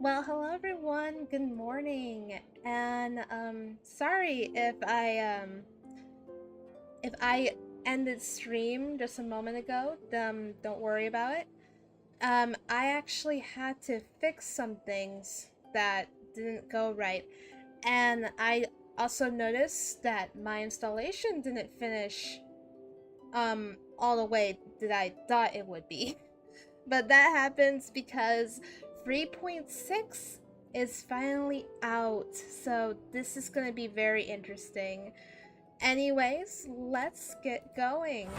Well, hello everyone. Good morning. And sorry if I ended stream just a moment ago. Don't worry about it. I actually had to fix some things that didn't go right. And I also noticed that my installation didn't finish all the way that I thought it would be. But that happens because 3.6 is finally out, so this is gonna be very interesting. Anyways, let's get going.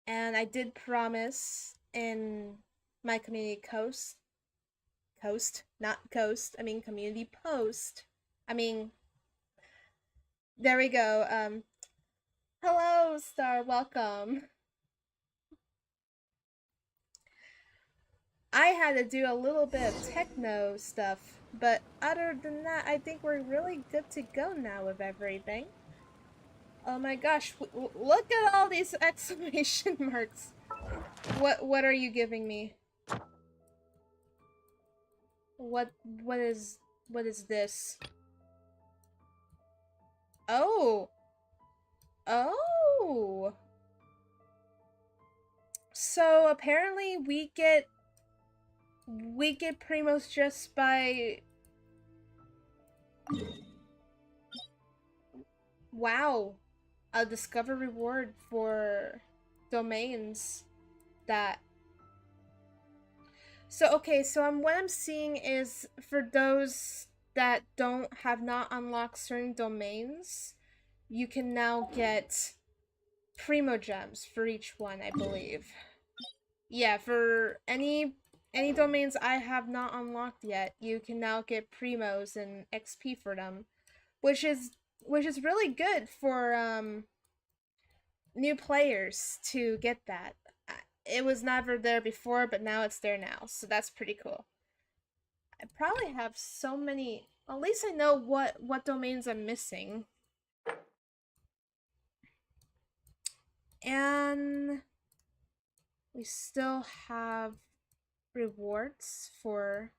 And I did promise in my community community post. There we go. Hello, Star, welcome. I had to do a little bit of techno stuff, but other than that, I think we're really good to go now with everything. Oh my gosh, look at all these exclamation marks. What are you giving me? What is this? Oh. Oh. So apparently we get primos just by wow. A discover reward for domains that okay, so what I'm seeing is for those that have not unlocked certain domains, you can now get primo gems for each one, I believe. Yeah, for any domains I have not unlocked yet, you can now get primos and XP for them, which is really good for new players to get that. It was never there before, but now it's there now, so that's pretty cool. I probably have so many. At least I know what domains I'm missing. And we still have rewards for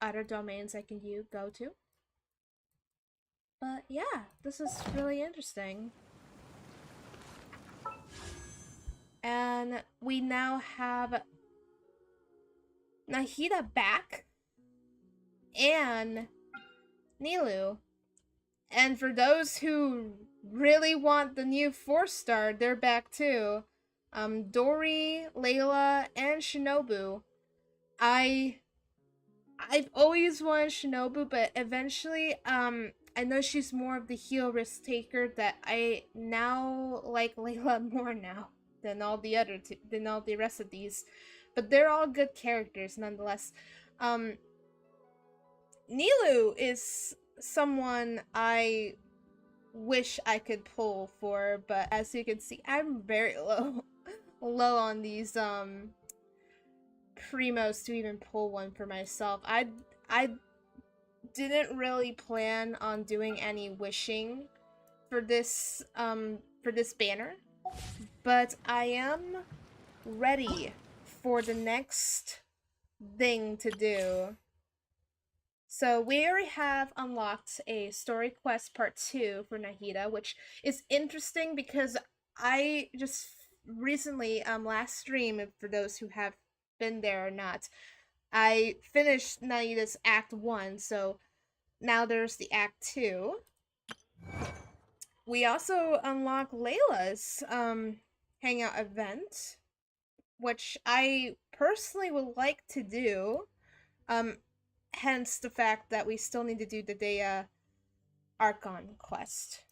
other domains I can go to. But yeah, this is really interesting. And we now have Nahida back and Nilu. And for those who really want the new 4-star, they're back too. Dori, Layla, and Shinobu. I've always wanted Shinobu, but eventually, I know she's more of the heal risk taker that I now like Layla more now than all the rest of these. But they're all good characters nonetheless. Nilu is someone I wish I could pull for, but as you can see, I'm very low on these primos to even pull one for myself. I didn't really plan on doing any wishing for this banner, but I am ready for the next thing to do. So we already have unlocked a story quest part 2 for Nahida, which is interesting because I just recently last stream, for those who have been there or not, I finished Nahida's Act 1, so now there's the Act 2. We also unlock Layla's hangout event, which I personally would like to do. Hence the fact that we still need to do the Deyah Archon quest.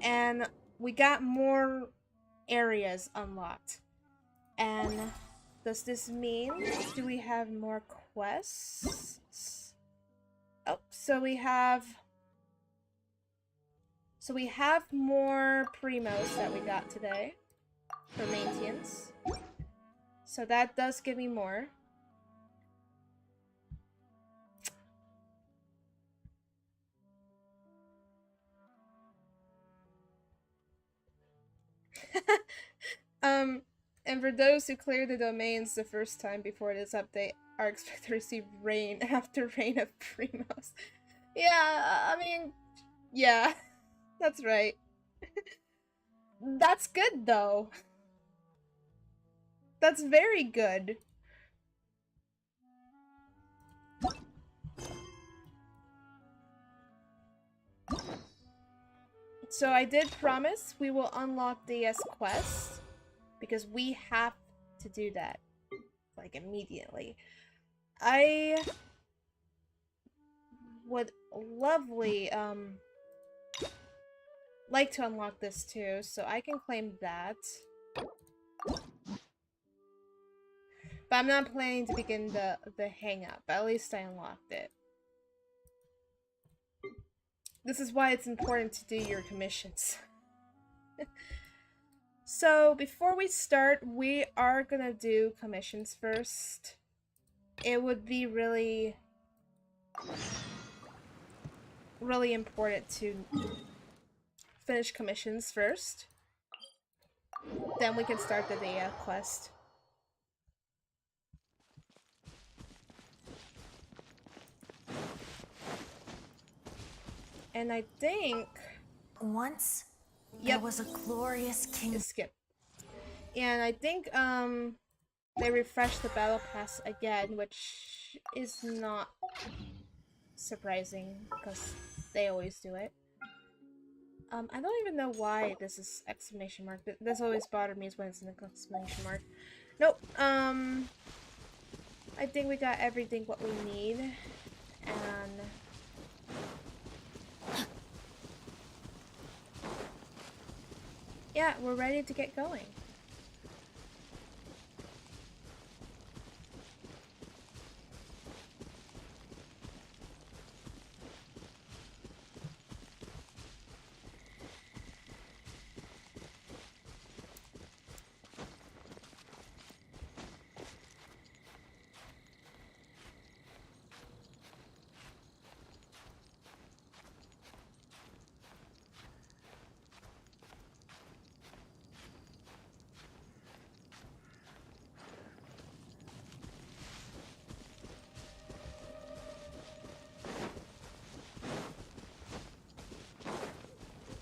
And we got more areas unlocked. And does this mean, do we have more quests? Oh, so we have more primos that we got today for maintenance. So that does give me more. And for those who clear the domains the first time before this update, are expected to receive rain after rain of primos. Yeah, I mean, yeah, that's right. That's good, though. That's very good. So I did promise we will unlock Deyah's quest, because we have to do that, like, immediately. I would lovely, like to unlock this too, so I can claim that. But I'm not planning to begin the hang-up. At least I unlocked it. This is why it's important to do your commissions. So, before we start, we are gonna do commissions first. It would be really important to finish commissions first. Then we can start the Deyah quest. And I think once there was a glorious king. Skip. And I think they refreshed the battle pass again, which is not surprising because they always do it. I don't even know why this is exclamation mark. This always bothered me when it's an exclamation mark. Nope. I think we got everything what we need, and yeah, we're ready to get going.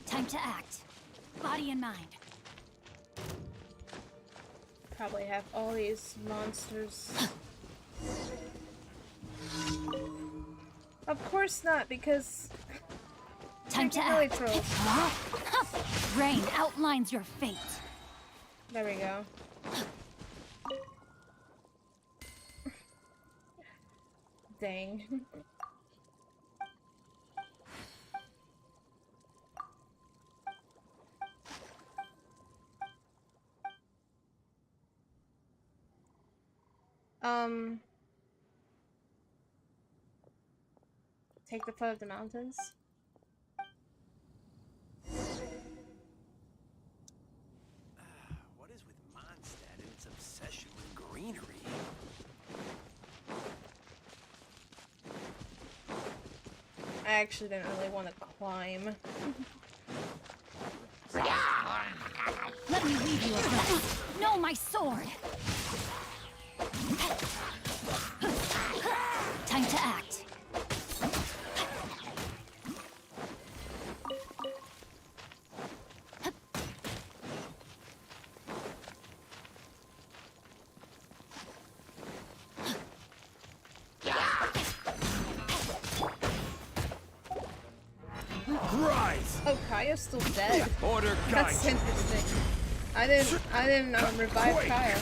Time to act. Body and mind. Probably have all these monsters. Of course not, because time to really act. trolls. Rain outlines your fate. There we go. Dang. Take the foot of the mountains. What is with Mondstadt and its obsession with greenery? I actually didn't really want to climb. Let me leave you alone. No, my sword. Time to act. Oh, Kaya's still dead. Order That's interesting. I didn't revive Kaya.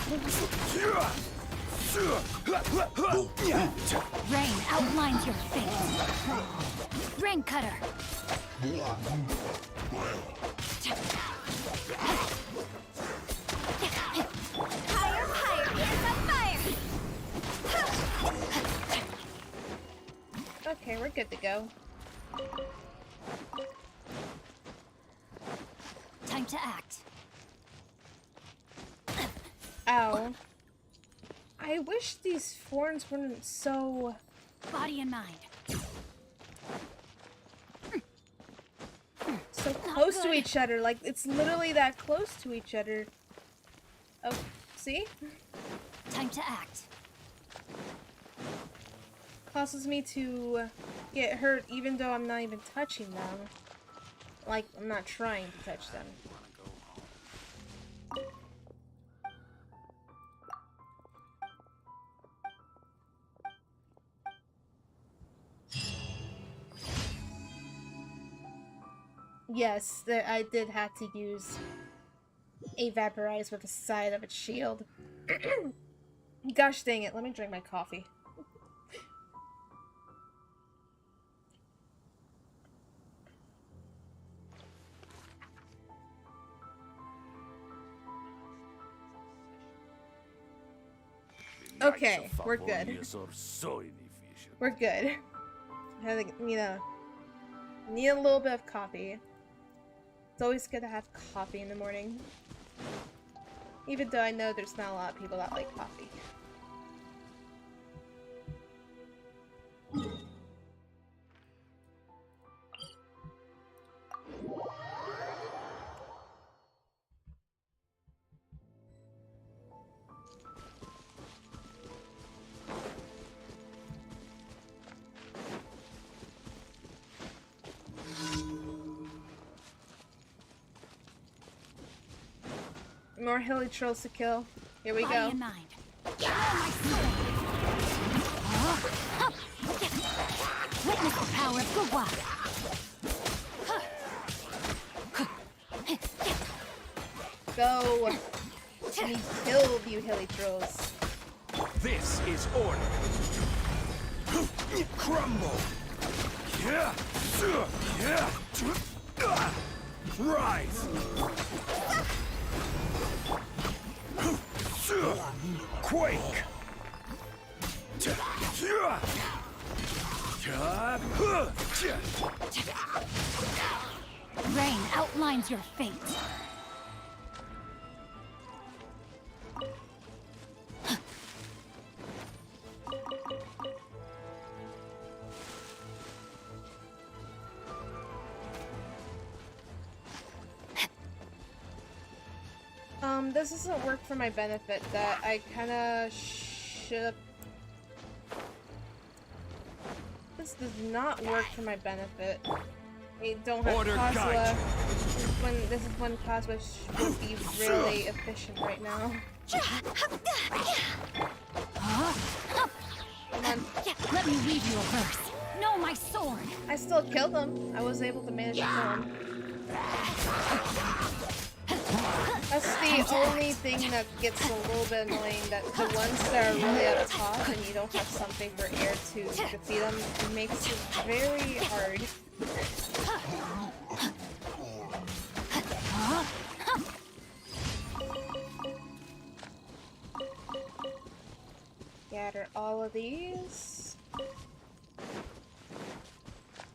Rain outlines your fate. Rain cutter. Higher, higher, here's a fire. Okay, we're good to go. Time to act. Ow. I wish these thorns weren't so... Body and mind. so close to each other. Like, it's literally that close to each other. Oh, see? Time to act. Causes me to get hurt even though I'm not even touching them. Like, I'm not trying to touch them. Yes, I did have to use a vaporize with the side of its shield. Gosh dang it, let me drink my coffee. Okay, we're good. We're good. I need a little bit of coffee. It's always good to have coffee in the morning. Even though I know there's not a lot of people that like coffee. More hilly trolls to kill. Here we Body go. and mind. Witness the power of Gugwa. Go! Let me kill you hilly trolls. This is order. Crumble. Rise. Quake. Rain outlines your fate. This doesn't work for my benefit. That I kinda should've... This does not work for my benefit. I don't have Kazuha. This is when Kazuha would be really efficient right now. Come on. Let me read you a verse. Know my sword. I still killed him. I was able to manage to kill him. That's the only thing that gets a little bit annoying, that the ones that are really up top and you don't have something for air to defeat them, it makes it very hard. Gather all of these.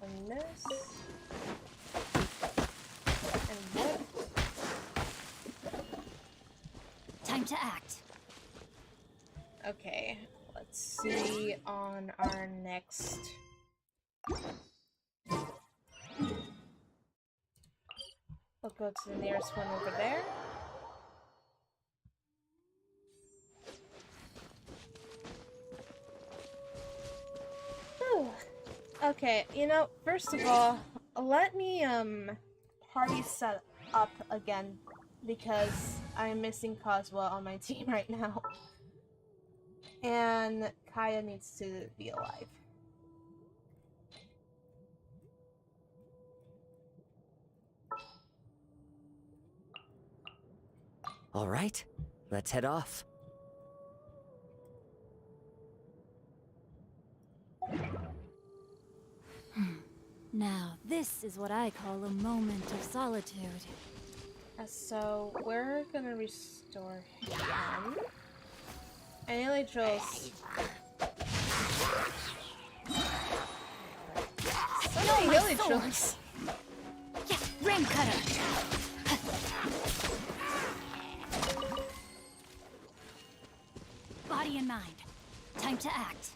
And this. And what? Time to act. Okay, let's see on our next. We'll go to the nearest one over there. Whew. Okay, you know, first of all, let me party set up again, because I'm missing Kazuha on my team right now. And Kaya needs to be alive. All right, let's head off. Now, this is what I call a moment of solitude. So, we're gonna restore him. And Illy Trolls. So many Illy Trolls. Rain cutter. Body and mind. Time to act.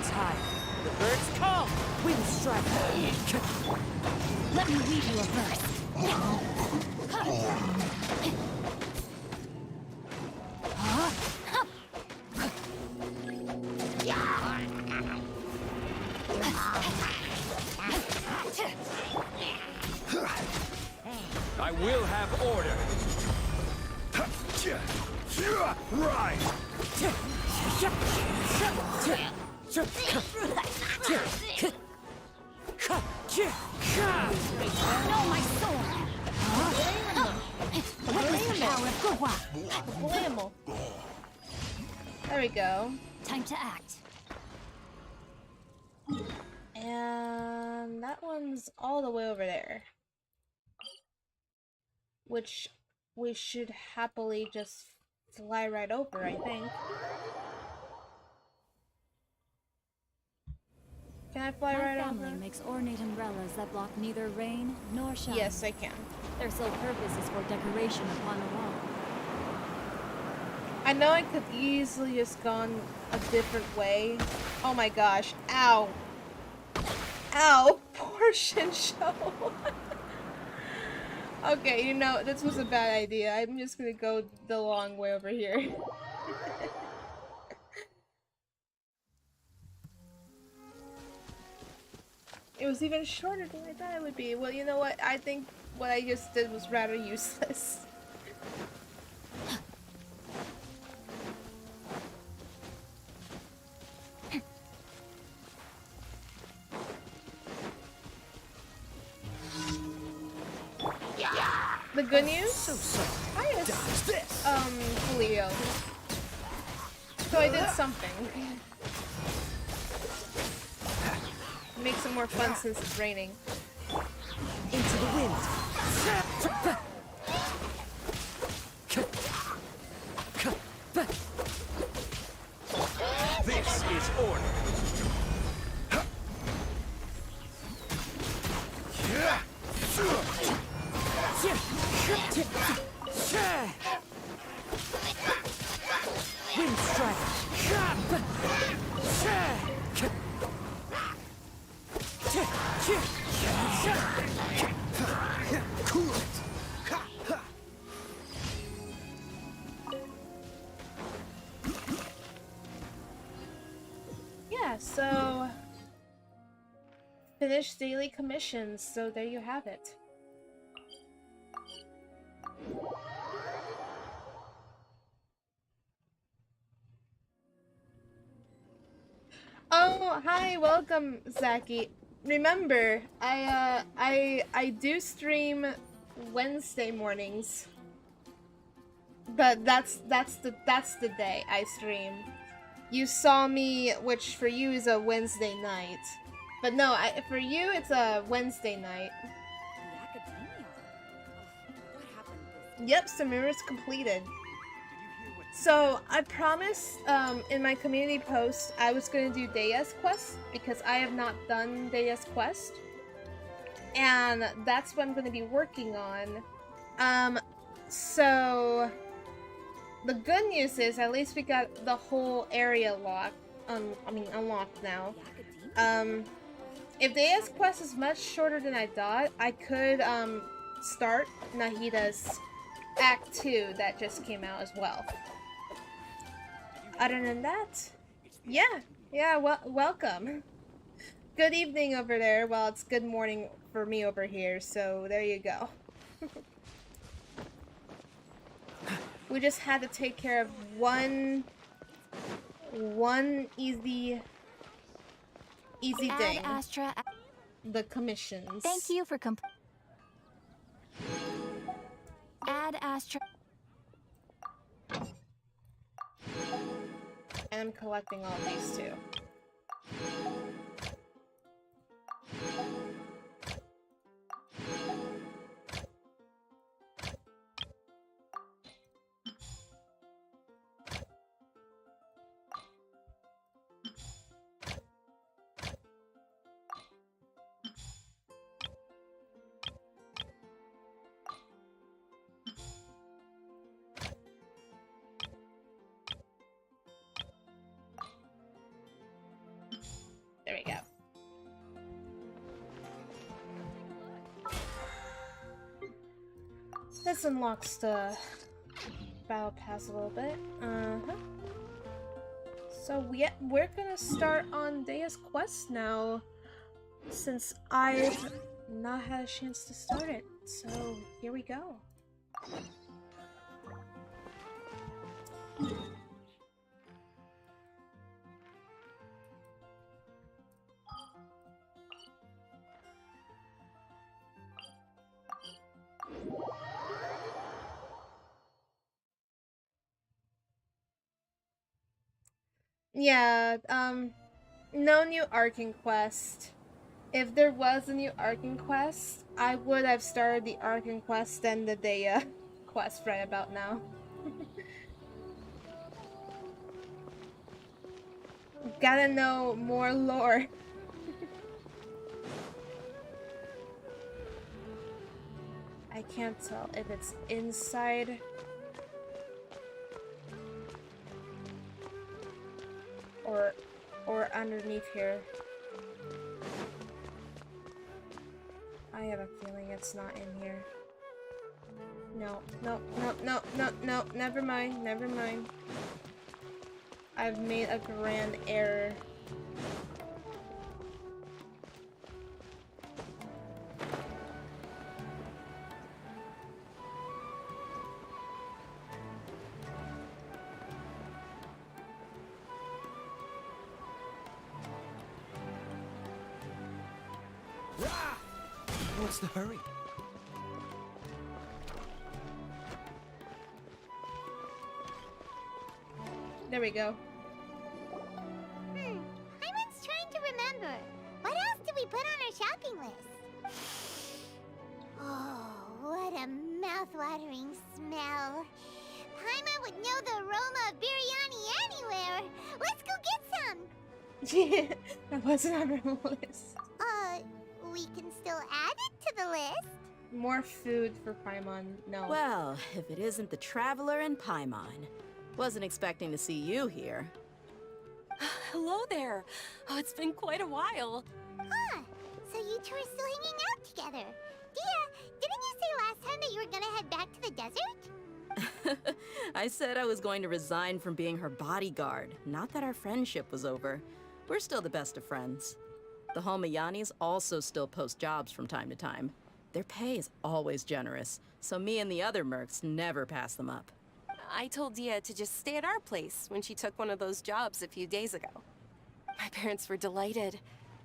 Rise high. The birds come. Wind strike. Let me weave you a verse. I will have order. Rise. No, my sword! Witness the power of Gua. Blammo. There we go. Time to act. And that one's all the way over there. Which we should happily just fly right over, I think. Can I fly My right family over? makes ornate umbrellas that block neither rain nor shine. Yes, I can. Their sole purpose is for decoration upon a wall. I know I could easily just gone a different way. Oh my gosh. Ow. Ow. Portion show. Okay, you know, this was a bad idea. I'm just gonna go the long way over here. It was even shorter than I thought it would be. Well, you know what? I think what I just did was rather useless. The good news? I just, Leo. So I did something. Makes it more fun since it's raining. Into the wind. This is order. Wind strike. Cool it. Yeah, so finish daily commissions, so there you have it. Oh, hi, welcome, Zaki. Remember, I do stream Wednesday mornings. But that's the day I stream. You saw me, which for you is a Wednesday night. But no, for you it's a Wednesday night. The academia. What happened? Yep, Samira's completed. So I promised in my community post I was going to do Deyah's quest because I have not done Deyah's quest, and that's what I'm going to be working on. So the good news is at least we got the whole area unlocked now. If Deyah's quest is much shorter than I thought, I could start Nahida's Act 2 that just came out as well. Other than that, yeah, welcome. Good evening over there. Well, it's good morning for me over here, so there you go. We just had to take care of one easy thing. Astra. The commissions. Thank you for Add Astra. And I'm collecting all of these too. This unlocks the battle pass a little bit. So we're gonna start on Deyah's quest now, since I've not had a chance to start it. So here we go. Yeah, no new Archon quest. If there was a new Archon quest, I would have started the Archon quest and the Deyah quest right about now. Gotta know more lore. I can't tell if it's inside or underneath here. I have a feeling it's not in here. No, never mind, never mind. I've made a grand error. What's the hurry? There we go. Paimon's trying to remember. What else did we put on our shopping list? Oh, what a mouth-watering smell. Paimon would know the aroma of biryani anywhere. Let's go get some. Yeah, that wasn't on our list. We can still add it to the list. More food for Paimon. No. Well, if it isn't the Traveler and Paimon. Wasn't expecting to see you here. Hello there. Oh, it's been quite a while. Huh. So you two are still hanging out together. Deyah, didn't you say last time that you were gonna head back to the desert? I said I was going to resign from being her bodyguard, not that our friendship was over. We're still the best of friends. The Holmayanis also still post jobs from time to time. Their pay is always generous, so me and the other mercs never pass them up. I told Deyah to just stay at our place when she took one of those jobs a few days ago. My parents were delighted.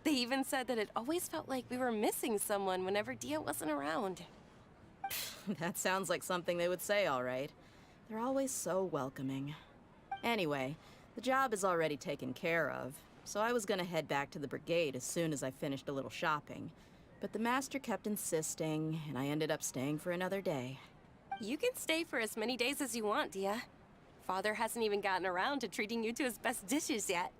They even said that it always felt like we were missing someone whenever Deyah wasn't around. That sounds like something they would say, all right. They're always so welcoming. Anyway, the job is already taken care of, so I was gonna head back to the brigade as soon as I finished a little shopping. But the master kept insisting, and I ended up staying for another day. You can stay for as many days as you want, Deyah. Father hasn't even gotten around to treating you to his best dishes yet.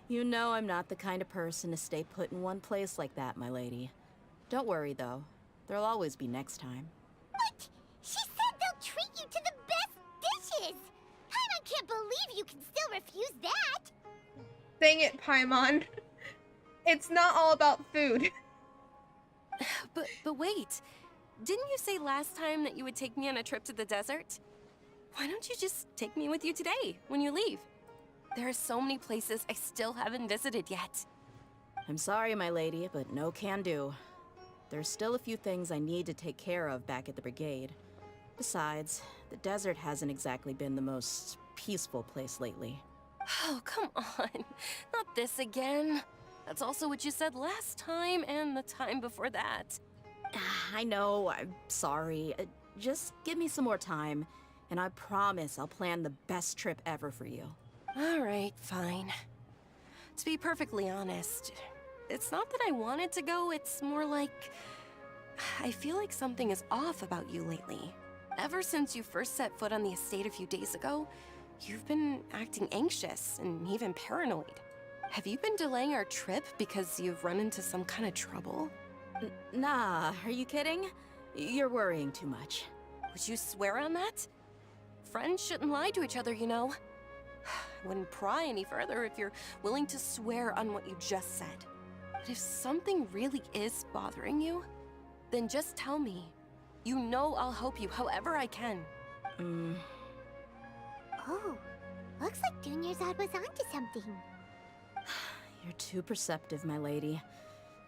You know I'm not the kind of person to stay put in one place like that, my lady. Don't worry, though. There'll always be next time. What? She said they'll treat you to the best dishes! Paimon can't believe you can still refuse that! Dang it, Paimon. It's not all about food. But wait. Didn't you say last time that you would take me on a trip to the desert? Why don't you just take me with you today, when you leave? There are so many places I still haven't visited yet. I'm sorry, my lady, but no can do. There's still a few things I need to take care of back at the brigade. Besides, the desert hasn't exactly been the most peaceful place lately. Oh, come on. Not this again. That's also what you said last time and the time before that. I know, I'm sorry. Just give me some more time, and I promise I'll plan the best trip ever for you. All right, fine. To be perfectly honest, it's not that I wanted to go, it's more like I feel like something is off about you lately. Ever since you first set foot on the estate a few days ago, you've been acting anxious and even paranoid. Have you been delaying our trip because you've run into some kind of trouble? Nah, are you kidding? You're worrying too much. Would you swear on that? Friends shouldn't lie to each other, you know. I wouldn't pry any further if you're willing to swear on what you just said. But if something really is bothering you, then just tell me. You know I'll help you however I can. Oh, looks like Junior's was onto something. You're too perceptive, my lady.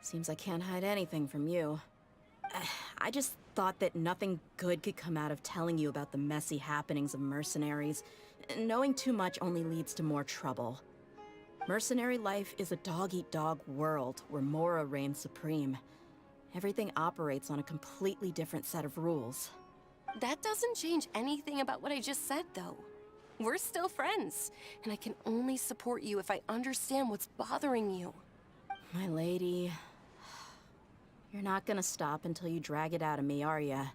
Seems I can't hide anything from you. I just thought that nothing good could come out of telling you about the messy happenings of mercenaries. Knowing too much only leads to more trouble. Mercenary life is a dog-eat-dog world where Mora reigns supreme. Everything operates on a completely different set of rules. That doesn't change anything about what I just said, though. We're still friends, and I can only support you if I understand what's bothering you. My lady... You're not gonna stop until you drag it out of me, are ya?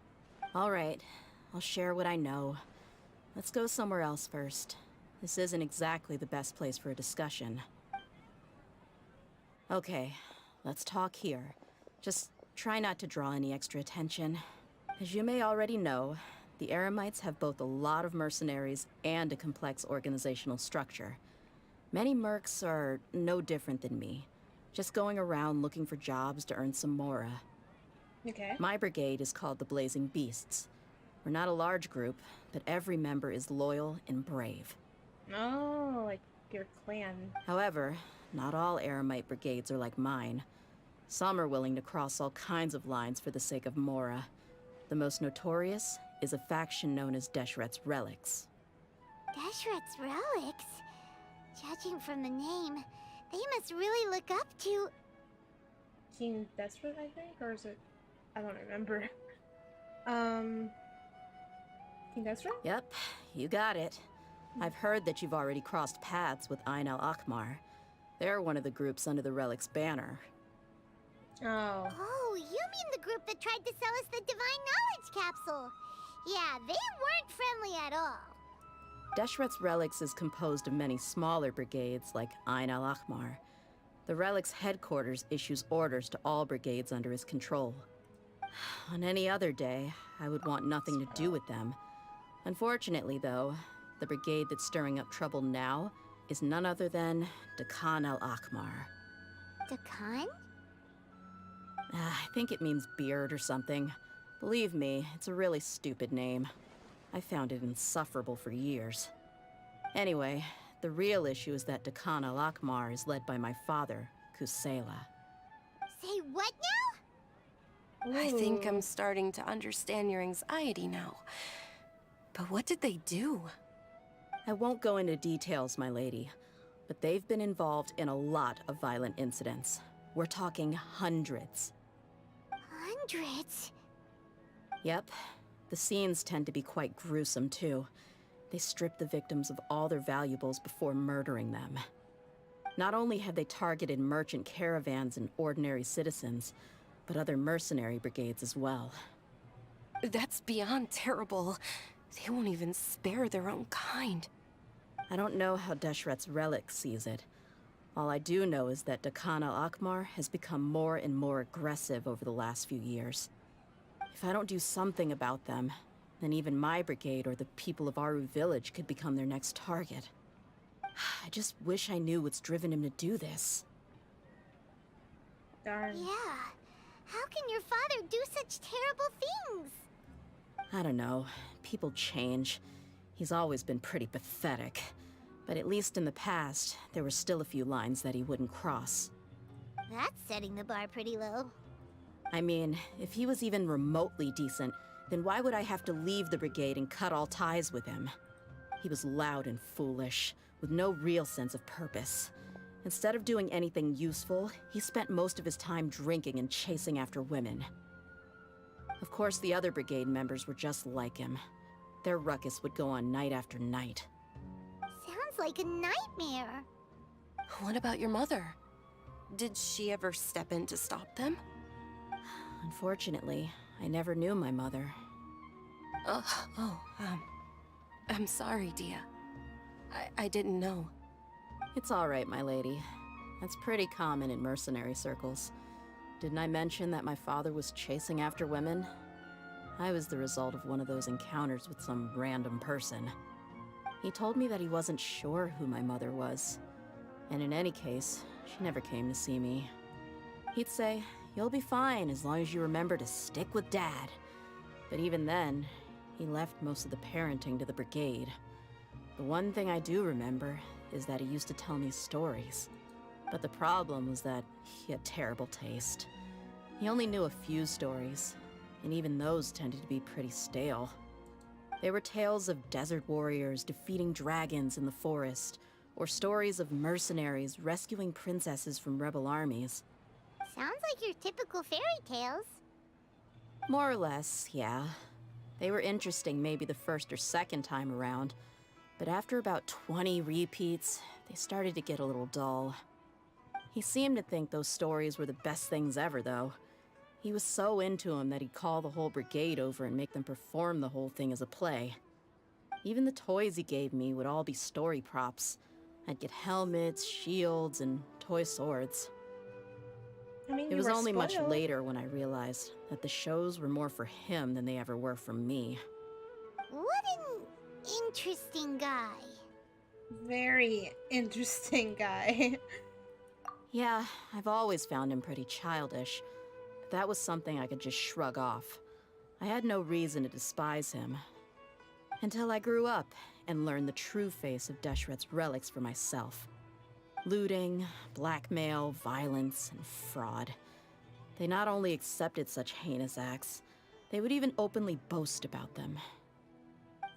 All right, I'll share what I know. Let's go somewhere else first. This isn't exactly the best place for a discussion. Okay, let's talk here. Just try not to draw any extra attention. As you may already know, the Eremites have both a lot of mercenaries and a complex organizational structure. Many mercs are no different than me, just going around looking for jobs to earn some mora. Okay. My brigade is called the Blazing Beasts. We're not a large group, but every member is loyal and brave. Oh, like your clan. However, not all Eremite brigades are like mine. Some are willing to cross all kinds of lines for the sake of mora. The most notorious is a faction known as Deshret's Relics. Deshret's Relics? Judging from the name, they must really look up to... King Desperate, I think? Or is it... I don't remember. King Desperate? Yep, you got it. I've heard that you've already crossed paths with Ain al-Akmar. They're one of the groups under the Relic's banner. Oh. Oh, you mean the group that tried to sell us the Divine Knowledge Capsule? Yeah, they weren't friendly at all. Deshret's Relics is composed of many smaller brigades like Ain al-Akmar. The Relic's headquarters issues orders to all brigades under his control. On any other day, I would want nothing to do with them. Unfortunately, though, the brigade that's stirring up trouble now is none other than Dekhan al-Akmar. Dekhan? I think it means beard or something. Believe me, it's a really stupid name. I found it insufferable for years. Anyway, the real issue is that Dekhan al-Akmar is led by my father, Kusela. Say what now? I think I'm starting to understand your anxiety now. But what did they do? I won't go into details, my lady, but they've been involved in a lot of violent incidents. We're talking hundreds. Hundreds? Yep. The scenes tend to be quite gruesome, too. They strip the victims of all their valuables before murdering them. Not only have they targeted merchant caravans and ordinary citizens, but other mercenary brigades as well. That's beyond terrible. They won't even spare their own kind. I don't know how Deshret's Relic sees it. All I do know is that Dekhan al-Akmar has become more and more aggressive over the last few years. If I don't do something about them, then even my brigade or the people of Aru village could become their next target. I just wish I knew what's driven him to do this. Darn. Yeah. How can your father do such terrible things? I don't know. People change. He's always been pretty pathetic. But at least in the past, there were still a few lines that he wouldn't cross. That's setting the bar pretty low. I mean, if he was even remotely decent, then why would I have to leave the brigade and cut all ties with him? He was loud and foolish, with no real sense of purpose. Instead of doing anything useful, he spent most of his time drinking and chasing after women. Of course, the other brigade members were just like him. Their ruckus would go on night after night. Sounds like a nightmare. What about your mother? Did she ever step in to stop them? Unfortunately, I never knew my mother. I'm sorry, Deyah. I didn't know. It's all right, my lady. That's pretty common in mercenary circles. Didn't I mention that my father was chasing after women? I was the result of one of those encounters with some random person. He told me that he wasn't sure who my mother was. And in any case, she never came to see me. He'd say, "You'll be fine as long as you remember to stick with Dad." But even then, he left most of the parenting to the brigade. The one thing I do remember is that he used to tell me stories. But the problem was that he had terrible taste. He only knew a few stories, and even those tended to be pretty stale. They were tales of desert warriors defeating dragons in the forest, or stories of mercenaries rescuing princesses from rebel armies. Sounds like your typical fairy tales. More or less, yeah. They were interesting maybe the first or second time around, but after about 20 repeats, they started to get a little dull. He seemed to think those stories were the best things ever, though. He was so into them that he'd call the whole brigade over and make them perform the whole thing as a play. Even the toys he gave me would all be story props. I'd get helmets, shields, and toy swords. I mean, It you was were only much spoiled. later when I realized that the shows were more for him than they ever were for me. What an interesting guy. Very interesting guy. Yeah, I've always found him pretty childish, but that was something I could just shrug off. I had no reason to despise him. Until I grew up and learned the true face of Deshret's relics for myself. Looting, blackmail, violence, and fraud. They not only accepted such heinous acts, they would even openly boast about them.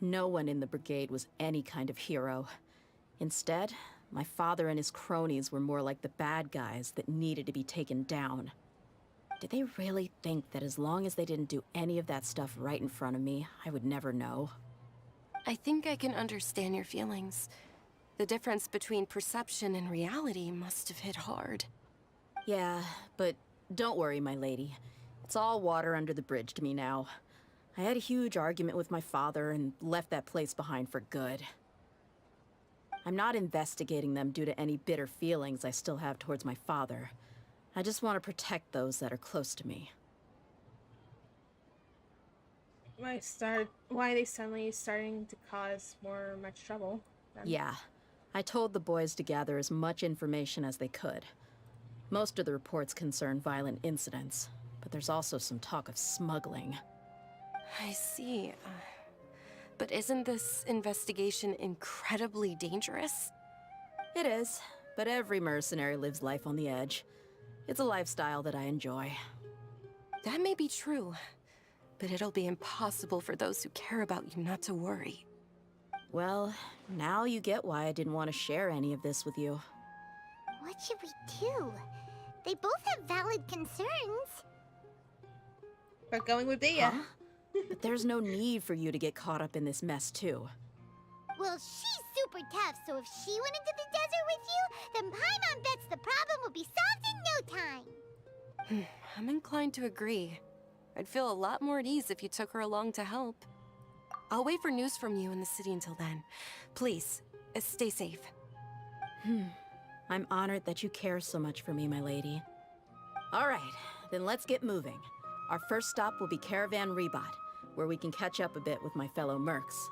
No one in the brigade was any kind of hero. Instead, my father and his cronies were more like the bad guys that needed to be taken down. Did they really think that as long as they didn't do any of that stuff right in front of me, I would never know? I think I can understand your feelings. The difference between perception and reality must have hit hard. Yeah, but don't worry, my lady. It's all water under the bridge to me now. I had a huge argument with my father and left that place behind for good. I'm not investigating them due to any bitter feelings I still have towards my father. I just want to protect those that are close to me. Why are they suddenly starting to cause much trouble? Yeah, I told the boys to gather as much information as they could. Most of the reports concern violent incidents, but there's also some talk of smuggling. I see. But isn't this investigation incredibly dangerous? It is, but every mercenary lives life on the edge. It's a lifestyle that I enjoy. That may be true, but it'll be impossible for those who care about you not to worry. Well, now you get why I didn't want to share any of this with you. What should we do? They both have valid concerns. But going with Deyah. Huh? But there's no need for you to get caught up in this mess, too. Well, she's super tough, so if she went into the desert with you, then Paimon bets the problem will be solved in no time. I'm inclined to agree. I'd feel a lot more at ease if you took her along to help. I'll wait for news from you in the city until then. Please, stay safe. I'm honored that you care so much for me, my lady. All right, then let's get moving. Our first stop will be Caravan Rebot, where we can catch up a bit with my fellow mercs.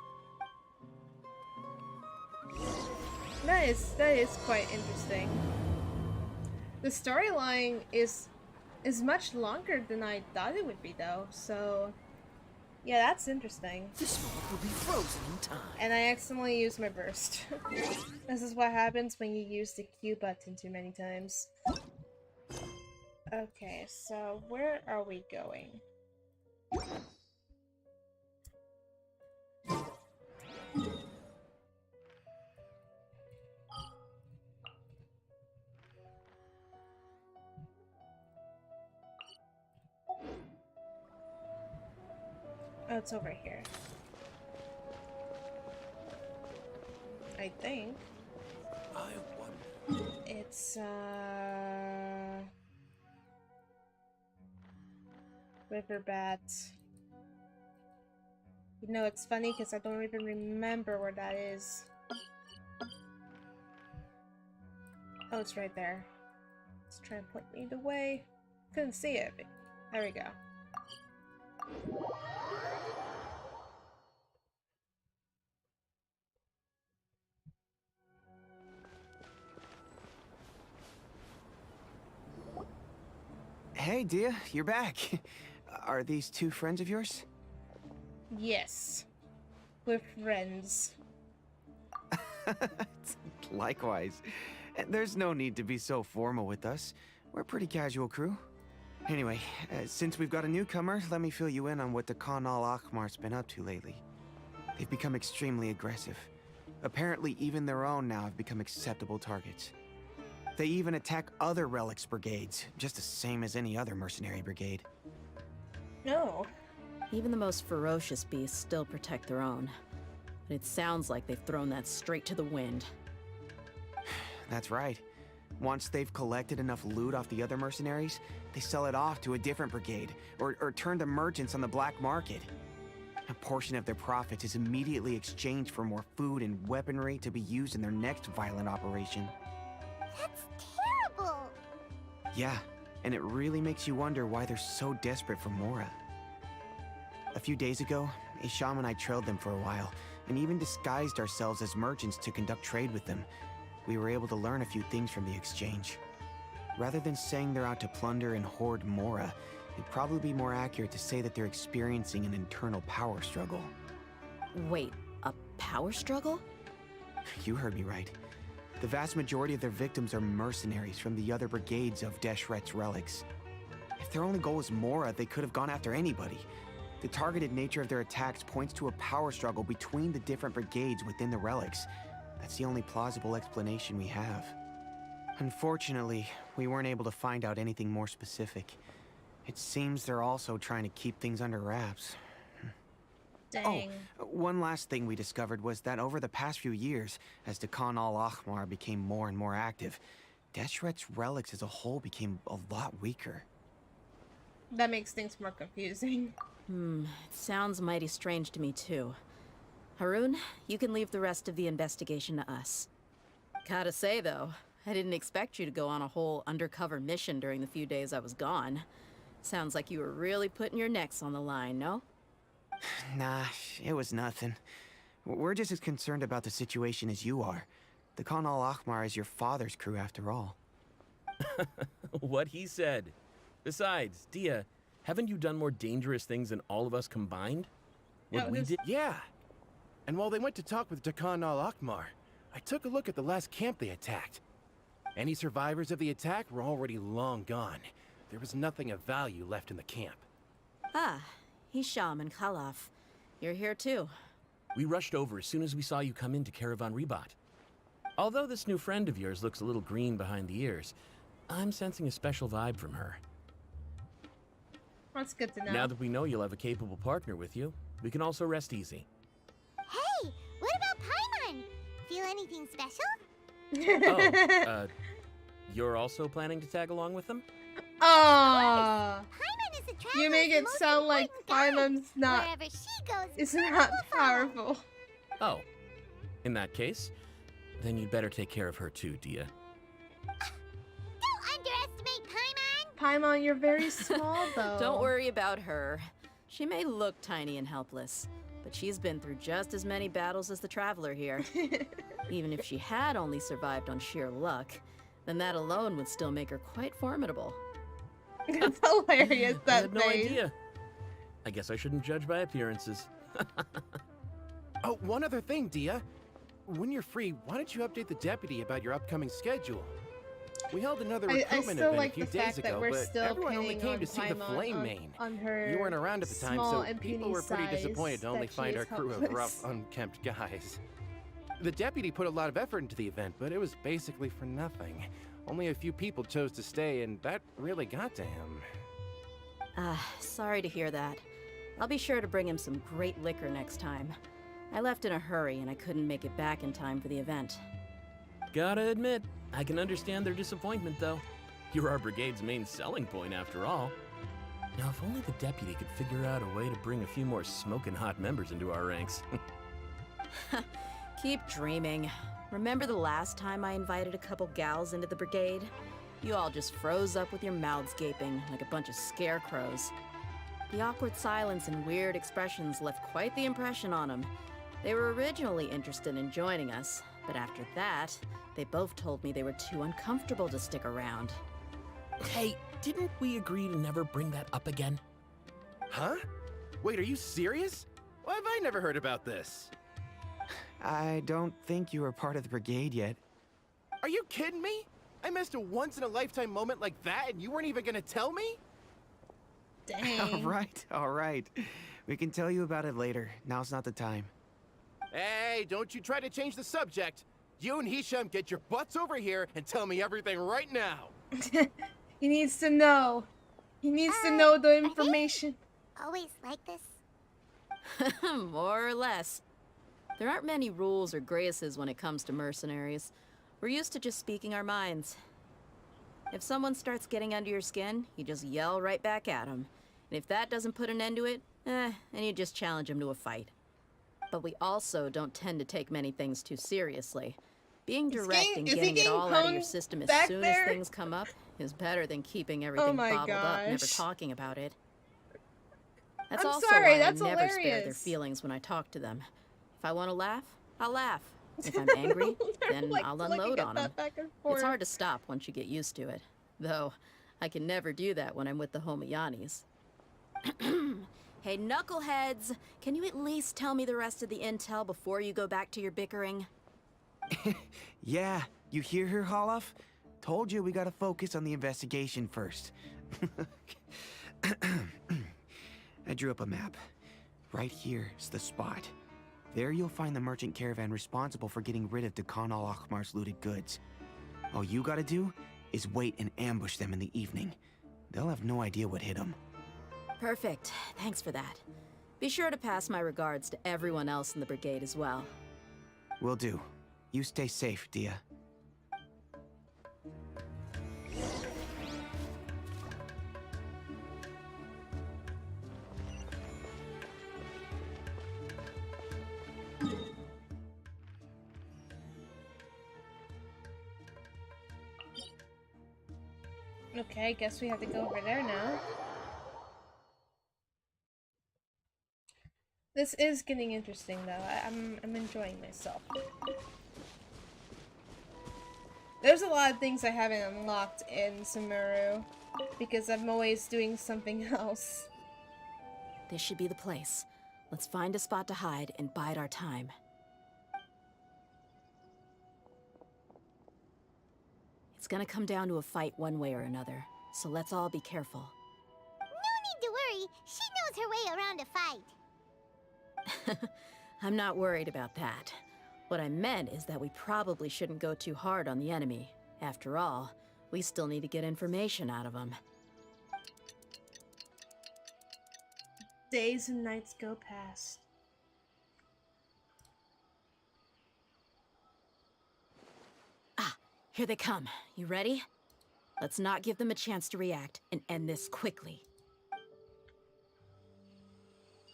That is quite interesting. The storyline is much longer than I thought it would be, though. So, yeah, that's interesting. This moment will be frozen in time. And I accidentally used my burst. This is what happens when you use the Q button too many times. Okay, so where are we going? Oh, it's over here. I think. I wonder. It's, Riverbat. You know, it's funny because I don't even remember where that is. Oh, it's right there. Let's try and point me the way. Couldn't see it, but there we go. Hey, Deyah, you're back. Are these two friends of yours? Yes. We're friends. Likewise. There's no need to be so formal with us. We're a pretty casual crew. Anyway, since we've got a newcomer, let me fill you in on what the Khan al-Ahmar's been up to lately. They've become extremely aggressive. Apparently, even their own now have become acceptable targets. They even attack other relics brigades, just the same as any other mercenary brigade. No. Even the most ferocious beasts still protect their own. But it sounds like they've thrown that straight to the wind. That's right. Once they've collected enough loot off the other mercenaries, they sell it off to a different brigade, or turn to merchants on the black market. A portion of their profits is immediately exchanged for more food and weaponry to be used in their next violent operation. That's terrible. Yeah, and it really makes you wonder why they're so desperate for Mora. A few days ago, Isham and I trailed them for a while, and even disguised ourselves as merchants to conduct trade with them. We were able to learn a few things from the exchange. Rather than saying they're out to plunder and hoard Mora, it'd probably be more accurate to say that they're experiencing an internal power struggle. Wait, a power struggle? You heard me right. The vast majority of their victims are mercenaries from the other brigades of Deshret's relics. If their only goal was Mora, they could have gone after anybody. The targeted nature of their attacks points to a power struggle between the different brigades within the relics. That's the only plausible explanation we have. Unfortunately, we weren't able to find out anything more specific. It seems they're also trying to keep things under wraps. Dang. Oh, one last thing we discovered was that over the past few years, as the Khan al-Ahmar became more and more active, Deshret's relics as a whole became a lot weaker. That makes things more confusing. It sounds mighty strange to me too. Harun, you can leave the rest of the investigation to us. Gotta say though, I didn't expect you to go on a whole undercover mission during the few days I was gone. Sounds like you were really putting your necks on the line, no? Nah, it was nothing. We're just as concerned about the situation as you are. The Khan al-Ahmar is your father's crew after all. What he said. Besides, Deyah, haven't you done more dangerous things than all of us combined? What we did? Yeah. And while they went to talk with Khan al-Ahmar, I took a look at the last camp they attacked. Any survivors of the attack were already long gone. There was nothing of value left in the camp. Ah, Hisham and Khalaf. You're here too. We rushed over as soon as we saw you come into Caravan Rebat. Although this new friend of yours looks a little green behind the ears, I'm sensing a special vibe from her. That's good to know. Now that we know you'll have a capable partner with you, we can also rest easy. Hey, what about Paimon? Feel anything special? Oh, you're also planning to tag along with them? Aww. Paimon is the You traveler's make it most sound like important guide. Paimon's not. Wherever she goes, It's people not will follow. powerful. Oh. In that case, then you'd better take care of her too, Deyah. Don't underestimate Paimon. Paimon, you're very small though. Don't worry about her. She may look tiny and helpless, but she's been through just as many battles as the Traveler here. Even if she had only survived on sheer luck, then that alone would still make her quite formidable. It's hilarious, I that had no face. idea. I guess I shouldn't judge by appearances. Oh, one other thing, Deyah. When you're free, why don't you update the deputy about your upcoming schedule? We held another I recruitment still event like a few the days fact that ago, we're but still everyone only pinning came on to see the Paimon flame on- main. on her You weren't around at the time, small so and people puny were pretty size disappointed to only that she find is our crew of helpless. rough, unkempt guys. The deputy put a lot of effort into the event, but it was basically for nothing. Only a few people chose to stay, and that really got to him. Sorry to hear that. I'll be sure to bring him some great liquor next time. I left in a hurry and I couldn't make it back in time for the event. Gotta admit, I can understand their disappointment, though. You're our brigade's main selling point, after all. Now, if only the deputy could figure out a way to bring a few more smoking hot members into our ranks. Keep dreaming. Remember the last time I invited a couple gals into the brigade? You all just froze up with your mouths gaping like a bunch of scarecrows. The awkward silence and weird expressions left quite the impression on them. They were originally interested in joining us, but after that, they both told me they were too uncomfortable to stick around. Hey, didn't we agree to never bring that up again? Huh? Wait, are you serious? Why have I never heard about this? I don't think you were part of the brigade yet. Are you kidding me? I missed a once-in-a-lifetime moment like that and you weren't even gonna tell me? Dang. All right. We can tell you about it later. Now's not the time. Hey, don't you try to change the subject. You and Hisham get your butts over here and tell me everything right now. He needs to know. He needs to know the information. Always like this? More or less. There aren't many rules or graces when it comes to mercenaries. We're used to just speaking our minds. If someone starts getting under your skin, you just yell right back at them. And if that doesn't put an end to it, then you just challenge them to a fight. But we also don't tend to take many things too seriously. Being direct and getting it all out of your system as soon as things come up is better than keeping everything bottled up, never talking about it. That's also why I never spare their feelings when I talk to them. If I want to laugh, I'll laugh. If I'm angry, then I'll unload on them. It's hard to stop once you get used to it. Though, I can never do that when I'm with the Homayanis. Hey, knuckleheads! Can you at least tell me the rest of the intel before you go back to your bickering? Yeah, you hear her, Holof? Told you we gotta focus on the investigation first. I drew up a map. Right here is the spot. There you'll find the merchant caravan responsible for getting rid of Dekhan al-Akhmar's looted goods. All you gotta do is wait and ambush them in the evening. They'll have no idea what hit them. Perfect. Thanks for that. Be sure to pass my regards to everyone else in the brigade as well. Will do. You stay safe, Deyah. Okay, I guess we have to go over there now. This is getting interesting though. I'm enjoying myself. There's a lot of things I haven't unlocked in Sumeru because I'm always doing something else. This should be the place. Let's find a spot to hide and bide our time. It's gonna come down to a fight one way or another, so let's all be careful. No need to worry. She knows her way around a fight. I'm not worried about that. What I meant is that we probably shouldn't go too hard on the enemy. After all, we still need to get information out of them. Days and nights go past. Here they come. You ready? Let's not give them a chance to react and end this quickly.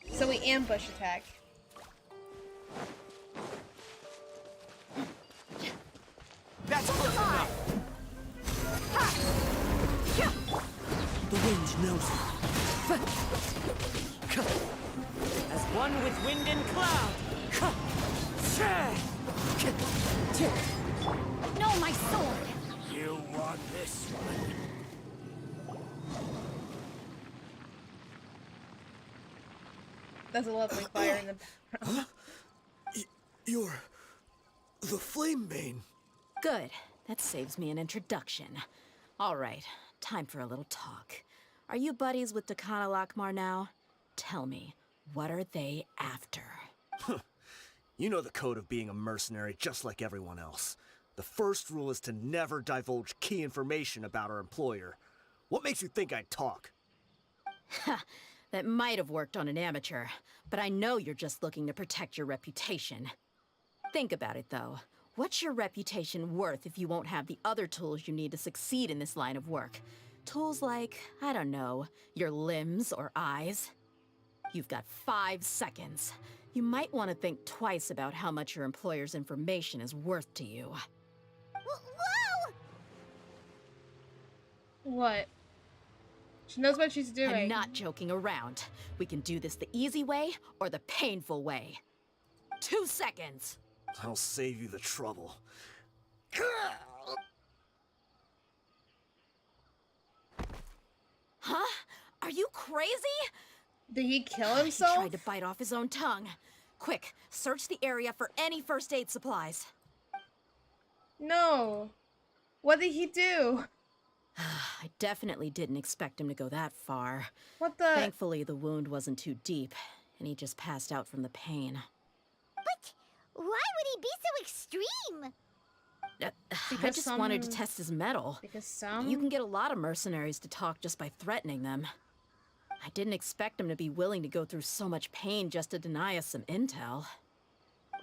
So we ambush attack. That's close enough! The wind knows it. As one with wind and cloud! No, my sword! You want this one? There's a lovely fire in the background. You're... the Flame Bane. Good. That saves me an introduction. All right, time for a little talk. Are you buddies with Dekhan al-Akhmar now? Tell me, what are they after? You know the code of being a mercenary just like everyone else. The first rule is to never divulge key information about our employer. What makes you think I'd talk? That might have worked on an amateur, but I know you're just looking to protect your reputation. Think about it, though. What's your reputation worth if you won't have the other tools you need to succeed in this line of work? Tools like, I don't know, your limbs or eyes? You've got 5 seconds. You might want to think twice about how much your employer's information is worth to you. Whoa! What? She knows what she's doing. I'm not joking around. We can do this the easy way or the painful way. 2 seconds. I'll save you the trouble. Huh? Are you crazy? Did he kill He himself? tried to bite off his own tongue. Quick, search the area for any first aid supplies. No. What did he do? I definitely didn't expect him to go that far. What the? Thankfully, the wound wasn't too deep, and he just passed out from the pain. But why would he be so extreme? I just wanted to test his mettle. Because some? You can get a lot of mercenaries to talk just by threatening them. I didn't expect him to be willing to go through so much pain just to deny us some intel.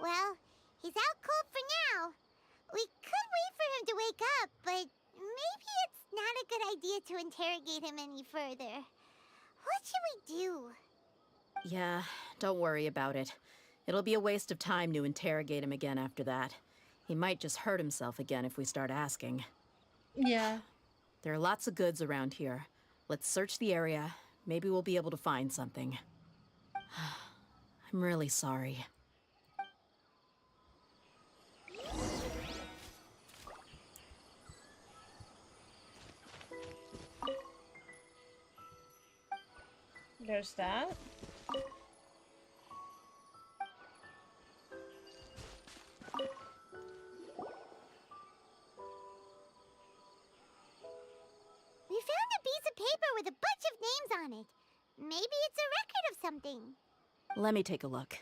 Well, he's out cold for now. We could wait for him to wake up, but maybe it's not a good idea to interrogate him any further. What should we do? Yeah, don't worry about it. It'll be a waste of time to interrogate him again after that. He might just hurt himself again if we start asking. Yeah. There are lots of goods around here. Let's search the area. Maybe we'll be able to find something. I'm really sorry. There's that. We found a piece of paper with a bunch of names on it. Maybe it's a record of something. Let me take a look.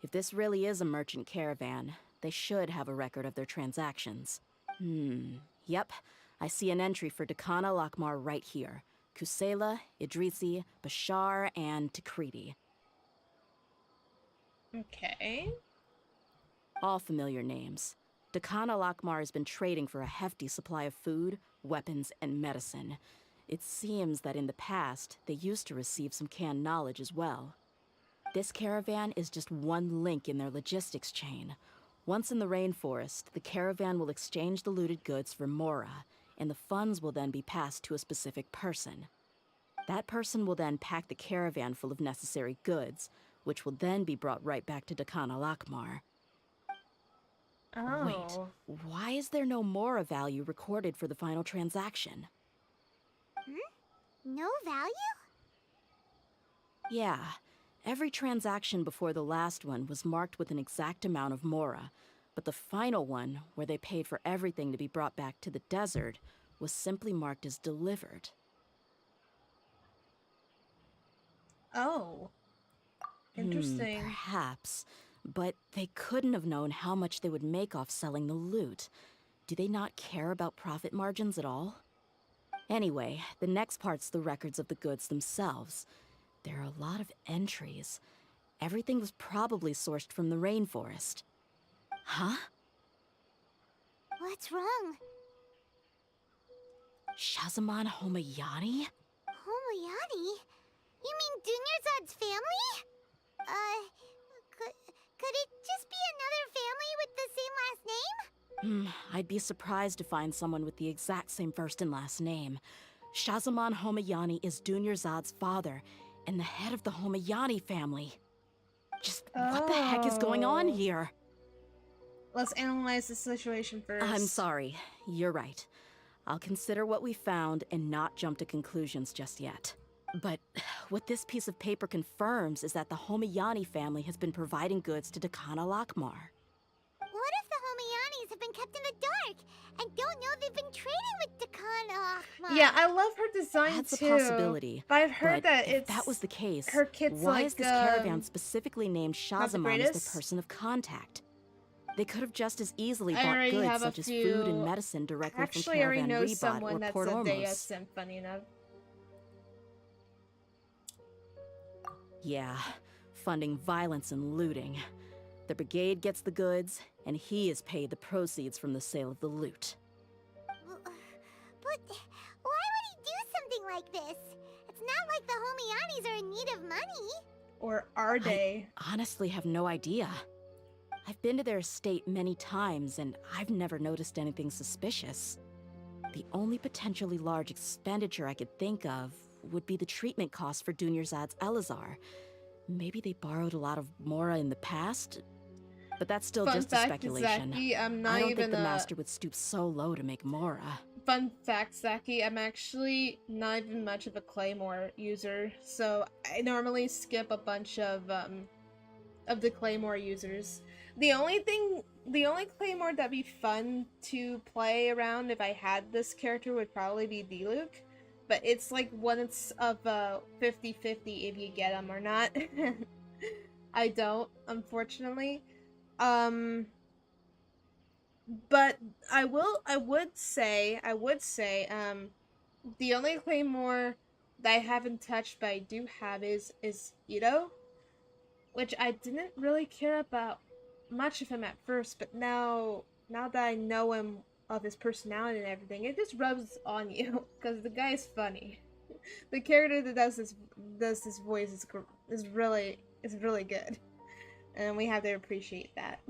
If this really is a merchant caravan, they should have a record of their transactions. Yep. I see an entry for Dakana Lakmar right here. Kusela, Idrisi, Bashar, and Takriti. Okay. All familiar names. Dakana Lakmar has been trading for a hefty supply of food, weapons, and medicine. It seems that in the past, they used to receive some canned knowledge as well. This caravan is just one link in their logistics chain. Once in the rainforest, the caravan will exchange the looted goods for Mora, and the funds will then be passed to a specific person. That person will then pack the caravan full of necessary goods, which will then be brought right back to Dakana Lakmar. Oh. Wait, why is there no Mora value recorded for the final transaction? No value? Yeah, every transaction before the last one was marked with an exact amount of Mora, but the final one, where they paid for everything to be brought back to the desert, was simply marked as delivered. Oh. Interesting. Perhaps, but they couldn't have known how much they would make off selling the loot. Do they not care about profit margins at all? Anyway, the next part's the records of the goods themselves. There are a lot of entries. Everything was probably sourced from the rainforest. Huh? What's wrong? Shahzaman Homayani? Homayani? You mean Dunyarzad's family? Could it just be another family with the same last name? I'd be surprised to find someone with the exact same first and last name. Shahzaman Homayani is Dunyarzad's father, and the head of the Homayani family. Just what the heck is going on here? Let's analyze the situation first. I'm sorry. You're right. I'll consider what we found and not jump to conclusions just yet. But what this piece of paper confirms is that the Homayani family has been providing goods to Dakana Lakmar. What if the Homayanis have been kept in the dark and don't know they've been trading with Dakana Lakmar? Yeah, I love her design That's too. a possibility. But I've heard that if that was the case, her kid's why like, is this caravan specifically named not the Shahzaman as greatest? the person of contact? They could have just as easily I bought already goods have a such as few- food and medicine directly Actually, I from already Caravan know Rebot someone or that's Port a Deyah Ormuz. sim, funny enough. Yeah, funding violence and looting. The brigade gets the goods, and he is paid the proceeds from the sale of the loot. But why would he do something like this? It's not like the Homayanis are in need of money. Or are they? I honestly have no idea. I've been to their estate many times, and I've never noticed anything suspicious. The only potentially large expenditure I could think of would be the treatment costs for Dunyarzad's Elazar. Maybe they borrowed a lot of Mora in the past, but that's still Fun just a fact, speculation. Zaki, I'm not I don't even think the master would stoop so low to make Mora. fun fact, Zaki, I'm actually not even much of a Claymore user, so I normally skip a bunch of the Claymore users. The only Claymore that'd be fun to play around if I had this character would probably be D-Luke, but it's like one it's of 50-50 if you get them or not. I don't, unfortunately. But I would say, the only Claymore that I haven't touched but I do have is Ito, which I didn't really care about much of him at first, but now that I know him, of his personality and everything, it just rubs on you because the guy's funny. The character that does this voice is really good, and we have to appreciate that.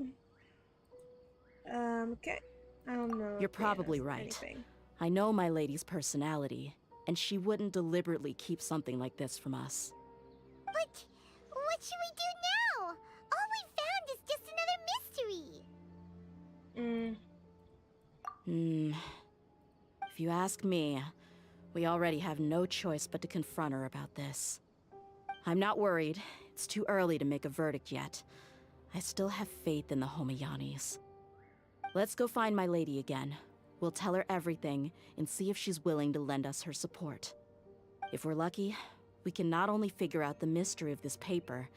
Okay. I don't know. You're probably right. Anything. I know my lady's personality, and she wouldn't deliberately keep something like this from us. But what should we do now? All we found is just another mystery. If you ask me, we already have no choice but to confront her about this. I'm not worried. It's too early to make a verdict yet. I still have faith in the Homayanis. Let's go find my lady again. We'll tell her everything and see if she's willing to lend us her support. If we're lucky, we can not only figure out the mystery of this paper,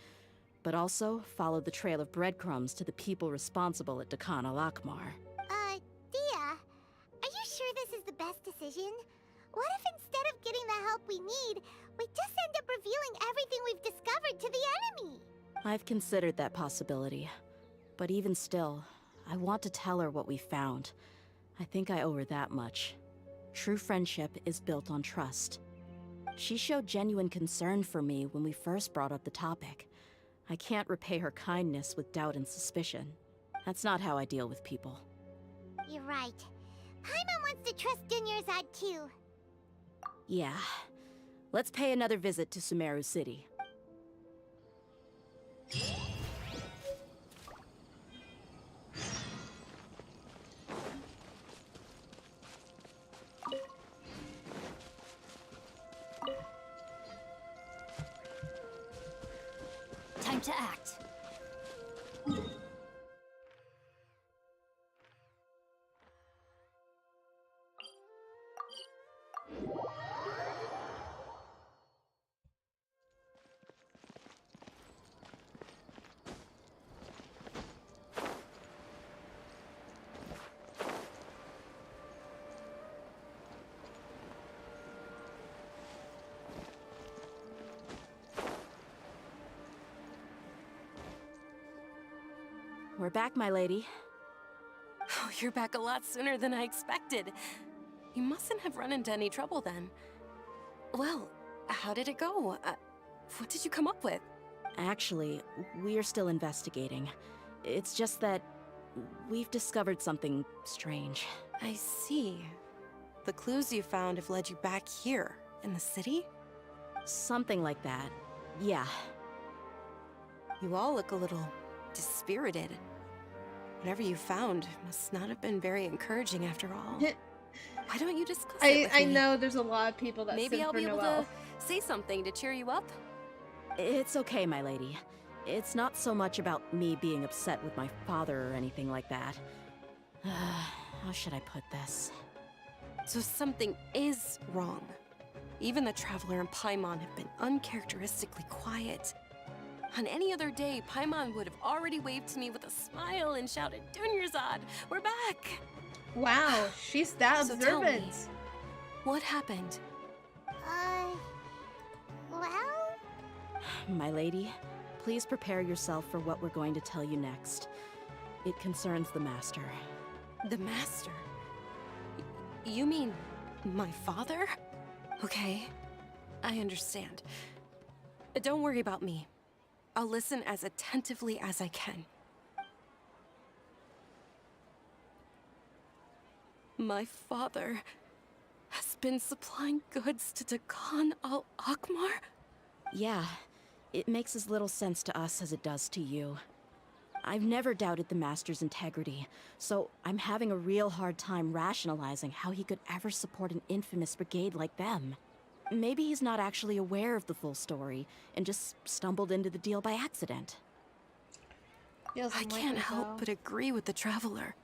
but also follow the trail of breadcrumbs to the people responsible at Dekhan al-Akmar. Deyah, are you sure this is the best decision? What if instead of getting the help we need, we just end up revealing everything we've discovered to the enemy? I've considered that possibility, but even still, I want to tell her what we found. I think I owe her that much. True friendship is built on trust. She showed genuine concern for me when we first brought up the topic. I can't repay her kindness with doubt and suspicion. That's not how I deal with people. You're right. Paimon wants to trust Dunyarzad too. Yeah. Let's pay another visit to Sumeru City. Time to act. We're back, my lady. Oh, you're back a lot sooner than I expected. You mustn't have run into any trouble then. Well, how did it go? What did you come up with? Actually, we're still investigating. It's just that we've discovered something strange. I see. The clues you found have led you back here, in the city? Something like that. Yeah. You all look a little dispirited. Whatever you found must not have been very encouraging after all. Why don't you discuss it with I me? know there's a lot of people that Maybe sit I'll for be able Noelle. to say something to cheer you up? It's okay, my lady. It's not so much about me being upset with my father or anything like that. How should I put this? So something is wrong. Even the Traveler and Paimon have been uncharacteristically quiet. On any other day, Paimon would have already waved to me with a smile and shouted, "Dunyarzad, we're back!" Wow, she's that So tell me, observant. what happened? Well? My lady, please prepare yourself for what we're going to tell you next. It concerns the Master. The Master? You mean my father? Okay, I understand. Don't worry about me. I'll listen as attentively as I can. My father has been supplying goods to Dekhan al-Akmar? Yeah, it makes as little sense to us as it does to you. I've never doubted the Master's integrity, so I'm having a real hard time rationalizing how he could ever support an infamous brigade like them. Maybe he's not actually aware of the full story and just stumbled into the deal by accident. I can't help but agree with the Traveler.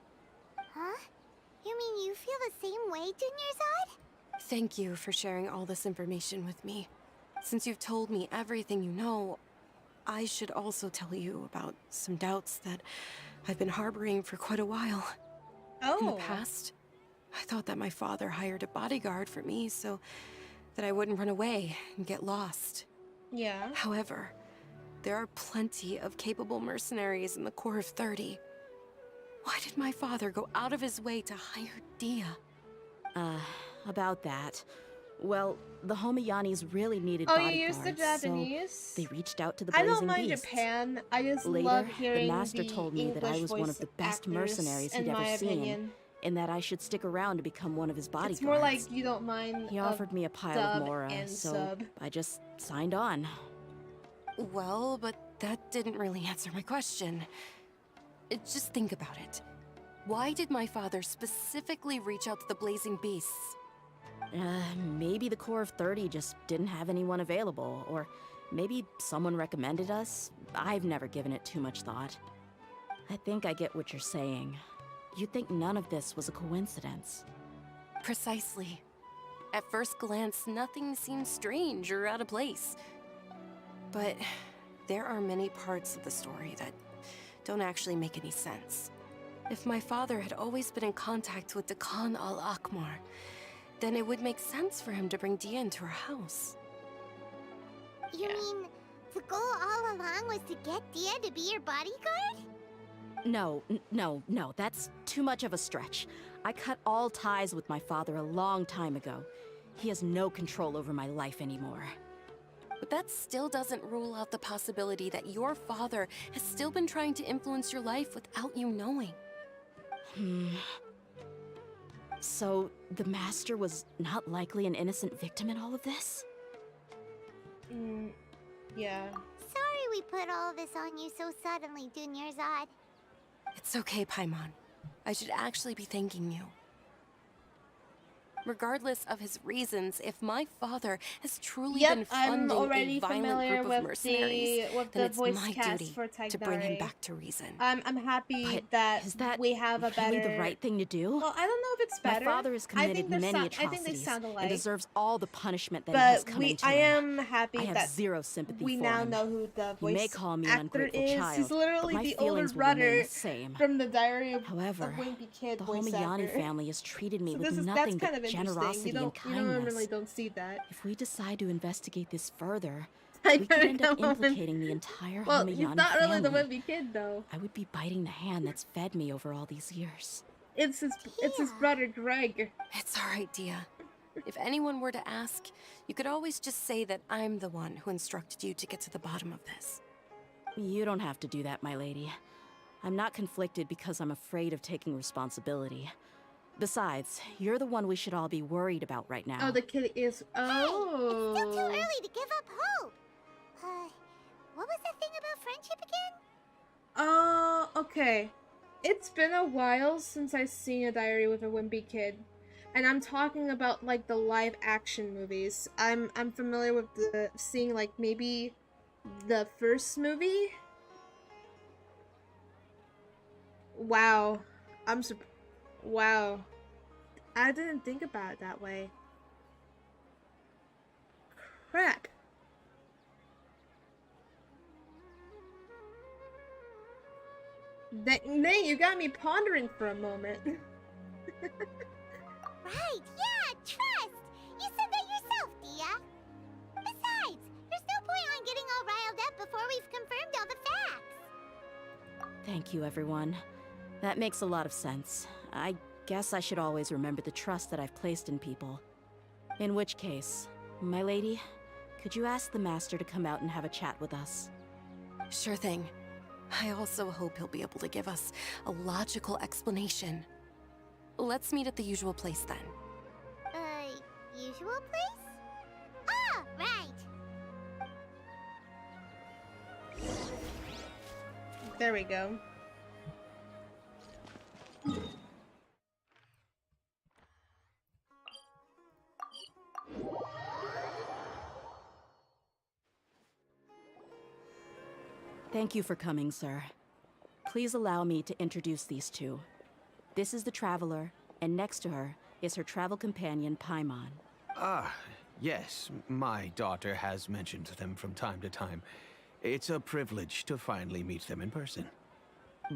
Huh? You mean you feel the same way, Junior Zod? Thank you for sharing all this information with me. Since you've told me everything you know, I should also tell you about some doubts that I've been harboring for quite a while. Oh. In the past, I thought that my father hired a bodyguard for me so that I wouldn't run away and get lost. Yeah. However, there are plenty of capable mercenaries in the Corps of 30. Why did my father go out of his way to hire Deyah? About that. Well, the Homiyanis really needed Oh, bodyguards, you used the Japanese? so they reached out to the I Blazing don't mind Beasts. Japan. I just Later, love hearing the Master the told me that I English was one of voice the best actors, mercenaries in he'd my ever seen, opinion. and that I should stick around to become one of his bodyguards. It's more like you don't mind. He offered me a pile dub of Mora, and so sub. I just signed on. Well, but that didn't really answer my question. Just think about it. Why did my father specifically reach out to the Blazing Beasts? Maybe the Corps of 30 just didn't have anyone available, or maybe someone recommended us. I've never given it too much thought. I think I get what you're saying. You think none of this was a coincidence. Precisely. At first glance, nothing seems strange or out of place. But there are many parts of the story that don't actually make any sense. If my father had always been in contact with Dekhan al-Akmar, then it would make sense for him to bring Deyah into our house. You mean the goal all along was to get Deyah to be your bodyguard? No, that's too much of a stretch. I cut all ties with my father a long time ago. He has no control over my life anymore. But that still doesn't rule out the possibility that your father has still been trying to influence your life without you knowing. So, the Master was not likely an innocent victim in all of this? Yeah. Sorry we put all this on you so suddenly, Junior Zod. It's okay, Paimon. I should actually be thanking you. Regardless of his reasons, if my father has truly been funding I'm already a violent familiar group of with mercenaries, with then the it's voice my cast duty for to bring him Tighnari. back to reason. I'm happy But that, is that we have a really better. the right thing to do? Well, I don't know if it's better. My father has I committed think they're many I atrocities think they sound and alike. deserves all the punishment that he has But coming to I him. am happy I have that zero sympathy we for now him. know who the You may voice call me an actor ungrateful is. child, He's literally but my the older feelings will remain brother the same. from the Diary of However, Wimpy Kid the voice Homiyani actor. family has treated me So with that's nothing kind but of interesting. generosity and You kindness. normally don't see that. If we decide to investigate this further, I we could end up kinda know implicating the entire Well, he's Homiyani not really the family. Wimpy Kid though. I would be biting the hand that's fed me over all these years. It's his brother Greg. It's all right, Deyah. If anyone were to ask, you could always just say that I'm the one who instructed you to get to the bottom of this. You don't have to do that, my lady. I'm not conflicted because I'm afraid of taking responsibility. Besides, you're the one we should all be worried about right now. Oh, the kid is. Oh. It's still too early to give up hope. What was that thing about friendship again? Okay. It's been a while since I've seen a Diary with a Wimpy Kid. And I'm talking about like the live action movies. I'm familiar with seeing like maybe the first movie. Wow. Wow. I didn't think about it that way. Crap. Dang, you got me pondering for a moment. Right, yeah, trust! You said that yourself, Deyah. Besides, there's no point on getting all riled up before we've confirmed all the facts. Thank you, everyone. That makes a lot of sense. I guess I should always remember the trust that I've placed in people. In which case, my lady, could you ask the Master to come out and have a chat with us? Sure thing. I also hope he'll be able to give us a logical explanation. Let's meet at the usual place then. Usual place? Ah, right. There we go. Thank you for coming, sir. Please allow me to introduce these two. This is the Traveler, and next to her is her travel companion, Paimon. Ah, yes. My daughter has mentioned them from time to time. It's a privilege to finally meet them in person.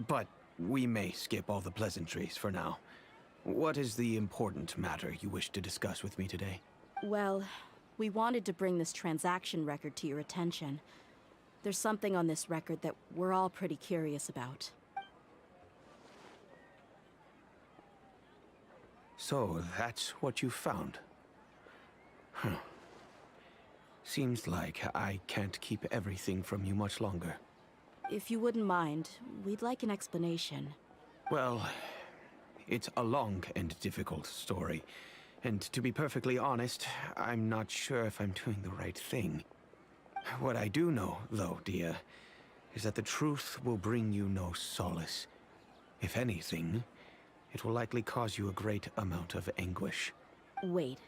But we may skip all the pleasantries for now. What is the important matter you wish to discuss with me today? Well, we wanted to bring this transaction record to your attention. There's something on this record that we're all pretty curious about. So, that's what you found? Huh. Seems like I can't keep everything from you much longer. If you wouldn't mind, we'd like an explanation. Well, it's a long and difficult story. And to be perfectly honest, I'm not sure if I'm doing the right thing. What I do know, though, Deyah, is that the truth will bring you no solace. If anything, it will likely cause you a great amount of anguish. Wait,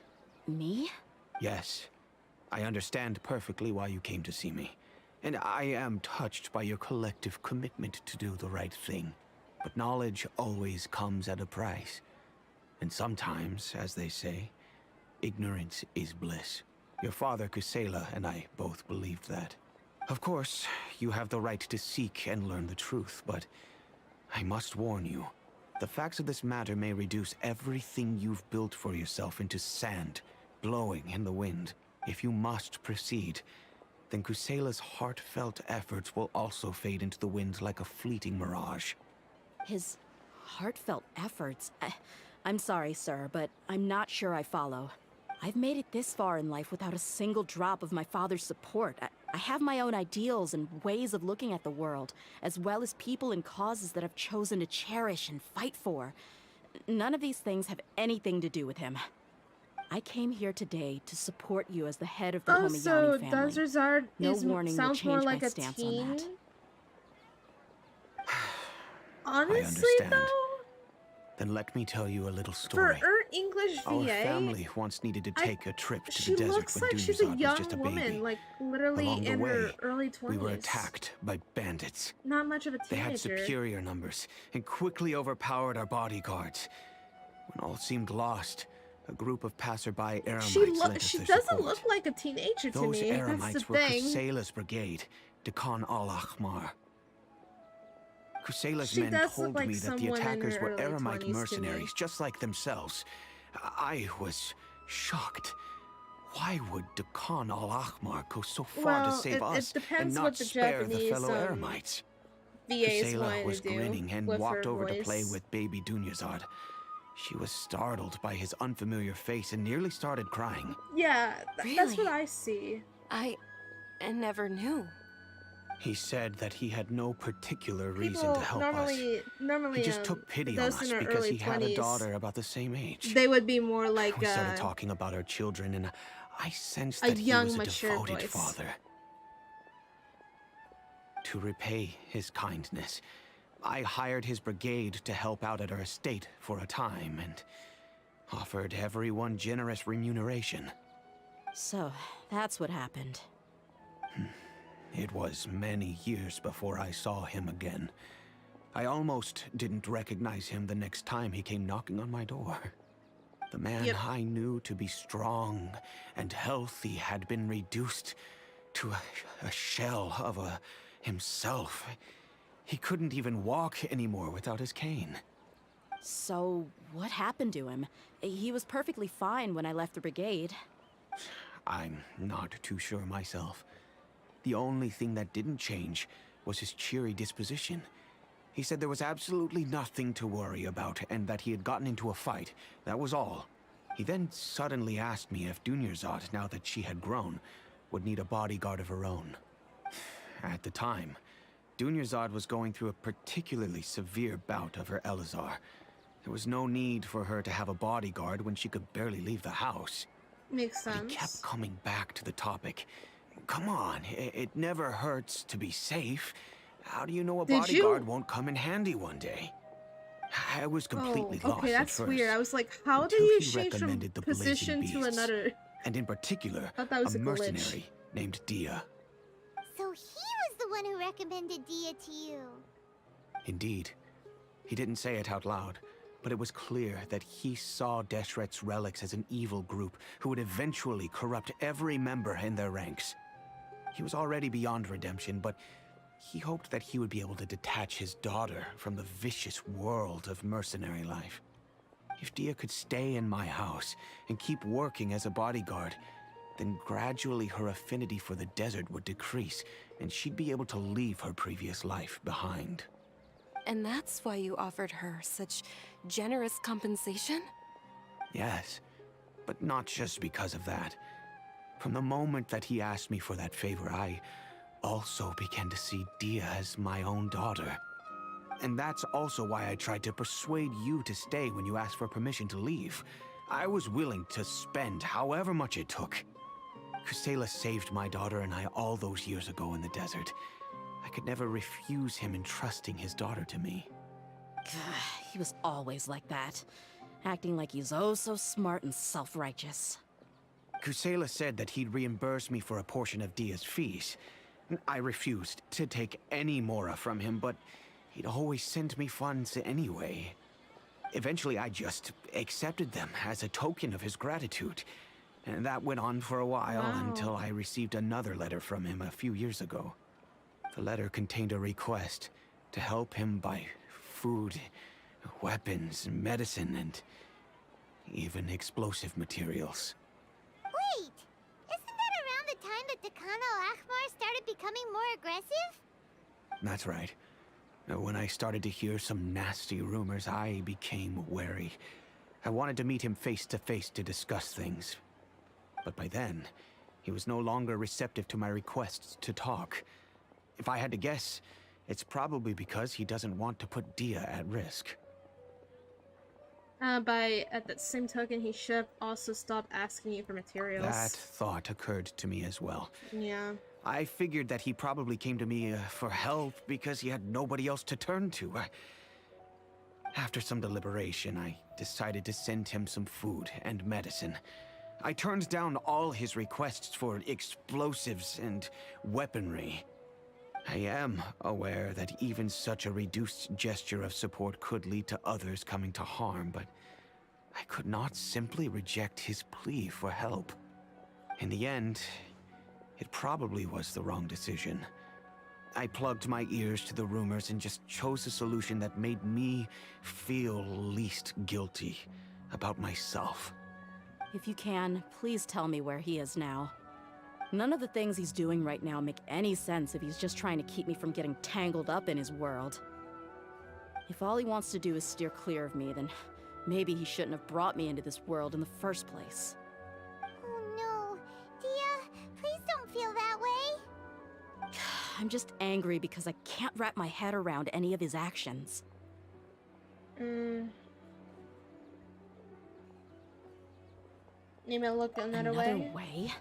me? Yes. I understand perfectly why you came to see me. And I am touched by your collective commitment to do the right thing. But knowledge always comes at a price. And sometimes, as they say, ignorance is bliss. Your father, Kusela, and I both believed that. Of course, you have the right to seek and learn the truth, but I must warn you. The facts of this matter may reduce everything you've built for yourself into sand, blowing in the wind. If you must proceed, then Kusela's heartfelt efforts will also fade into the wind like a fleeting mirage. His heartfelt efforts? I'm sorry, sir, but I'm not sure I follow. I've made it this far in life without a single drop of my father's support. I have my own ideals and ways of looking at the world, as well as people and causes that I've chosen to cherish and fight for. None of these things have anything to do with him. I came here today to support you as the head of the Homayani so family. Dazrazard No warning will sounds change more like my a stance teen. on that. Honestly, I understand. though, Then let me tell you a little for story. her English VA, Our family once needed to take a trip to she the desert looks when like she's a Dunyarzad was young just a woman, baby. like literally Along the in her way, early 20s. we were attacked by bandits. Not much of a They had teenager. superior numbers and quickly overpowered our bodyguards. When all seemed lost, a group of passerby Eremites led us She their doesn't support. look like a teenager to Those me. That's the Eremites were thing. Kusela's brigade, Dekhan al-Ahmar. Kusela's She men does told look like me that the someone in attackers her were early 20s Eremite to me. mercenaries, just like themselves. I was shocked. Why would Dekhan al-Ahmar go so far to save us it depends and not what the spare the Japanese fellow Eremites? VAs Kusela wanted was to do grinning and with walked her over to play voice. with baby Dunyarzad. She was startled by his unfamiliar face and nearly started crying. Yeah, that's what Really? I see. I never knew. He said that he had no particular reason People to help us. normally, He just took pity on those us in our because early he had 20s, a daughter about the same age. They would be more like We started talking about our children, and I sensed a that he young, was a mature devoted voice. father. To repay his kindness, I hired his brigade to help out at our estate for a time, and offered everyone generous remuneration. So, that's what happened. It was many years before I saw him again. I almost didn't recognize him the next time he came knocking on my door. The man I knew to be strong and healthy had been reduced to a shell of himself. He couldn't even walk anymore without his cane. So, what happened to him? He was perfectly fine when I left the brigade. I'm not too sure myself. The only thing that didn't change was his cheery disposition. He said there was absolutely nothing to worry about and that he had gotten into a fight. That was all. He then suddenly asked me if Dunyarzad, now that she had grown, would need a bodyguard of her own. At the time, Dunyarzad was going through a particularly severe bout of her Elazar. There was no need for her to have a bodyguard when she could barely leave the house. Makes But sense. he kept coming back to the topic. Come on, it never hurts to be safe. How do you know a Did bodyguard you- won't come in handy one day? I was completely lost okay, at that's first. weird. I was like, how do until you he change from recommended the blazing position to beasts, another? and in particular, I thought that was a a glitch. mercenary named Deyah. So he was the one who recommended Deyah to you. Indeed. He didn't say it out loud, but it was clear that he saw Deshret's relics as an evil group who would eventually corrupt every member in their ranks. He was already beyond redemption, but he hoped that he would be able to detach his daughter from the vicious world of mercenary life. If Deyah could stay in my house and keep working as a bodyguard, then gradually her affinity for the desert would decrease, and she'd be able to leave her previous life behind. And that's why you offered her such generous compensation? Yes, but not just because of that. From the moment that he asked me for that favor, I also began to see Deyah as my own daughter. And that's also why I tried to persuade you to stay when you asked for permission to leave. I was willing to spend however much it took. Kusela saved my daughter and I all those years ago in the desert. I could never refuse him entrusting his daughter to me. He was always like that, acting like he's oh so smart and self-righteous. Kusela said that he'd reimburse me for a portion of Deyah's fees. I refused to take any mora from him, but he'd always send me funds anyway. Eventually, I just accepted them as a token of his gratitude. And that went on for a while until I received another letter from him a few years ago. The letter contained a request to help him buy food, weapons, medicine, and even explosive materials. Wait! Isn't that around the time that Dakan al-Ahmar started becoming more aggressive? That's right. When I started to hear some nasty rumors, I became wary. I wanted to meet him face to face to discuss things. But by then, he was no longer receptive to my requests to talk. If I had to guess, it's probably because he doesn't want to put Deyah at risk. At that same token, he should have also stopped asking you for materials. That thought occurred to me as well. Yeah. I figured that he probably came to me for help because he had nobody else to turn to. After some deliberation, I decided to send him some food and medicine. I turned down all his requests for explosives and weaponry. I am aware that even such a reduced gesture of support could lead to others coming to harm, but I could not simply reject his plea for help. In the end, it probably was the wrong decision. I plugged my ears to the rumors and just chose a solution that made me feel least guilty about myself. If you can, please tell me where he is now. None of the things he's doing right now make any sense if he's just trying to keep me from getting tangled up in his world. If all he wants to do is steer clear of me, then maybe he shouldn't have brought me into this world in the first place. Oh no. Deyah, please don't feel that way. I'm just angry because I can't wrap my head around any of his actions. You may look another way?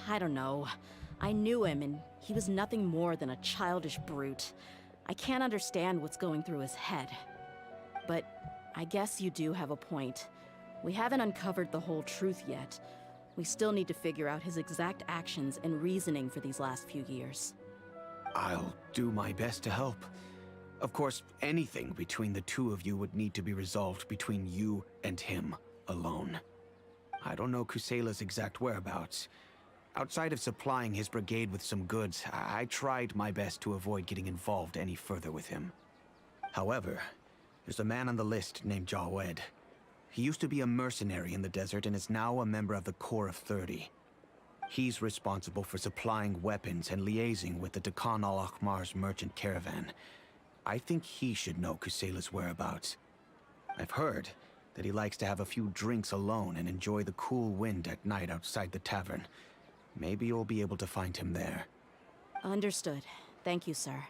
I don't know. I knew him, and he was nothing more than a childish brute. I can't understand what's going through his head. But I guess you do have a point. We haven't uncovered the whole truth yet. We still need to figure out his exact actions and reasoning for these last few years. I'll do my best to help. Of course, anything between the two of you would need to be resolved between you and him alone. I don't know Kusela's exact whereabouts. Outside of supplying his brigade with some goods, I tried my best to avoid getting involved any further with him. However, there's a man on the list named Jawed. He used to be a mercenary in the desert and is now a member of the Corps of 30. He's responsible for supplying weapons and liaising with the Dakan al-Ahmar's merchant caravan. I think he should know Kusela's whereabouts. I've heard that he likes to have a few drinks alone and enjoy the cool wind at night outside the tavern. Maybe you'll be able to find him there. Understood. Thank you, sir.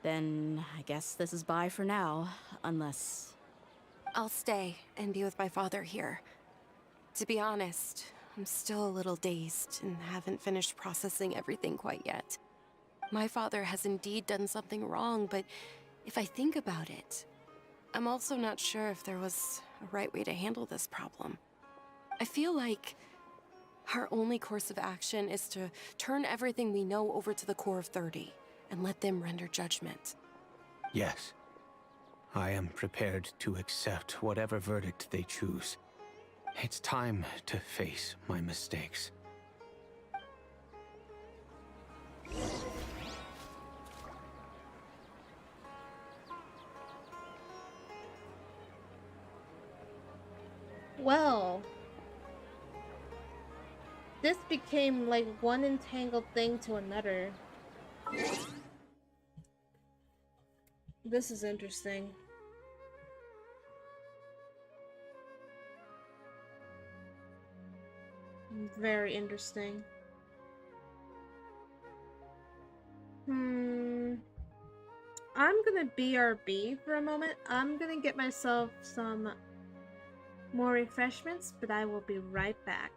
Then I guess this is bye for now, unless... I'll stay and be with my father here. To be honest, I'm still a little dazed and haven't finished processing everything quite yet. My father has indeed done something wrong, but if I think about it, I'm also not sure if there was a right way to handle this problem. I feel like Our only course of action is to turn everything we know over to the Core of 30 and let them render judgment. Yes. I am prepared to accept whatever verdict they choose. It's time to face my mistakes. Well, this became like one entangled thing to another. This is interesting. Very interesting. I'm gonna BRB for a moment. I'm gonna get myself some more refreshments, but I will be right back.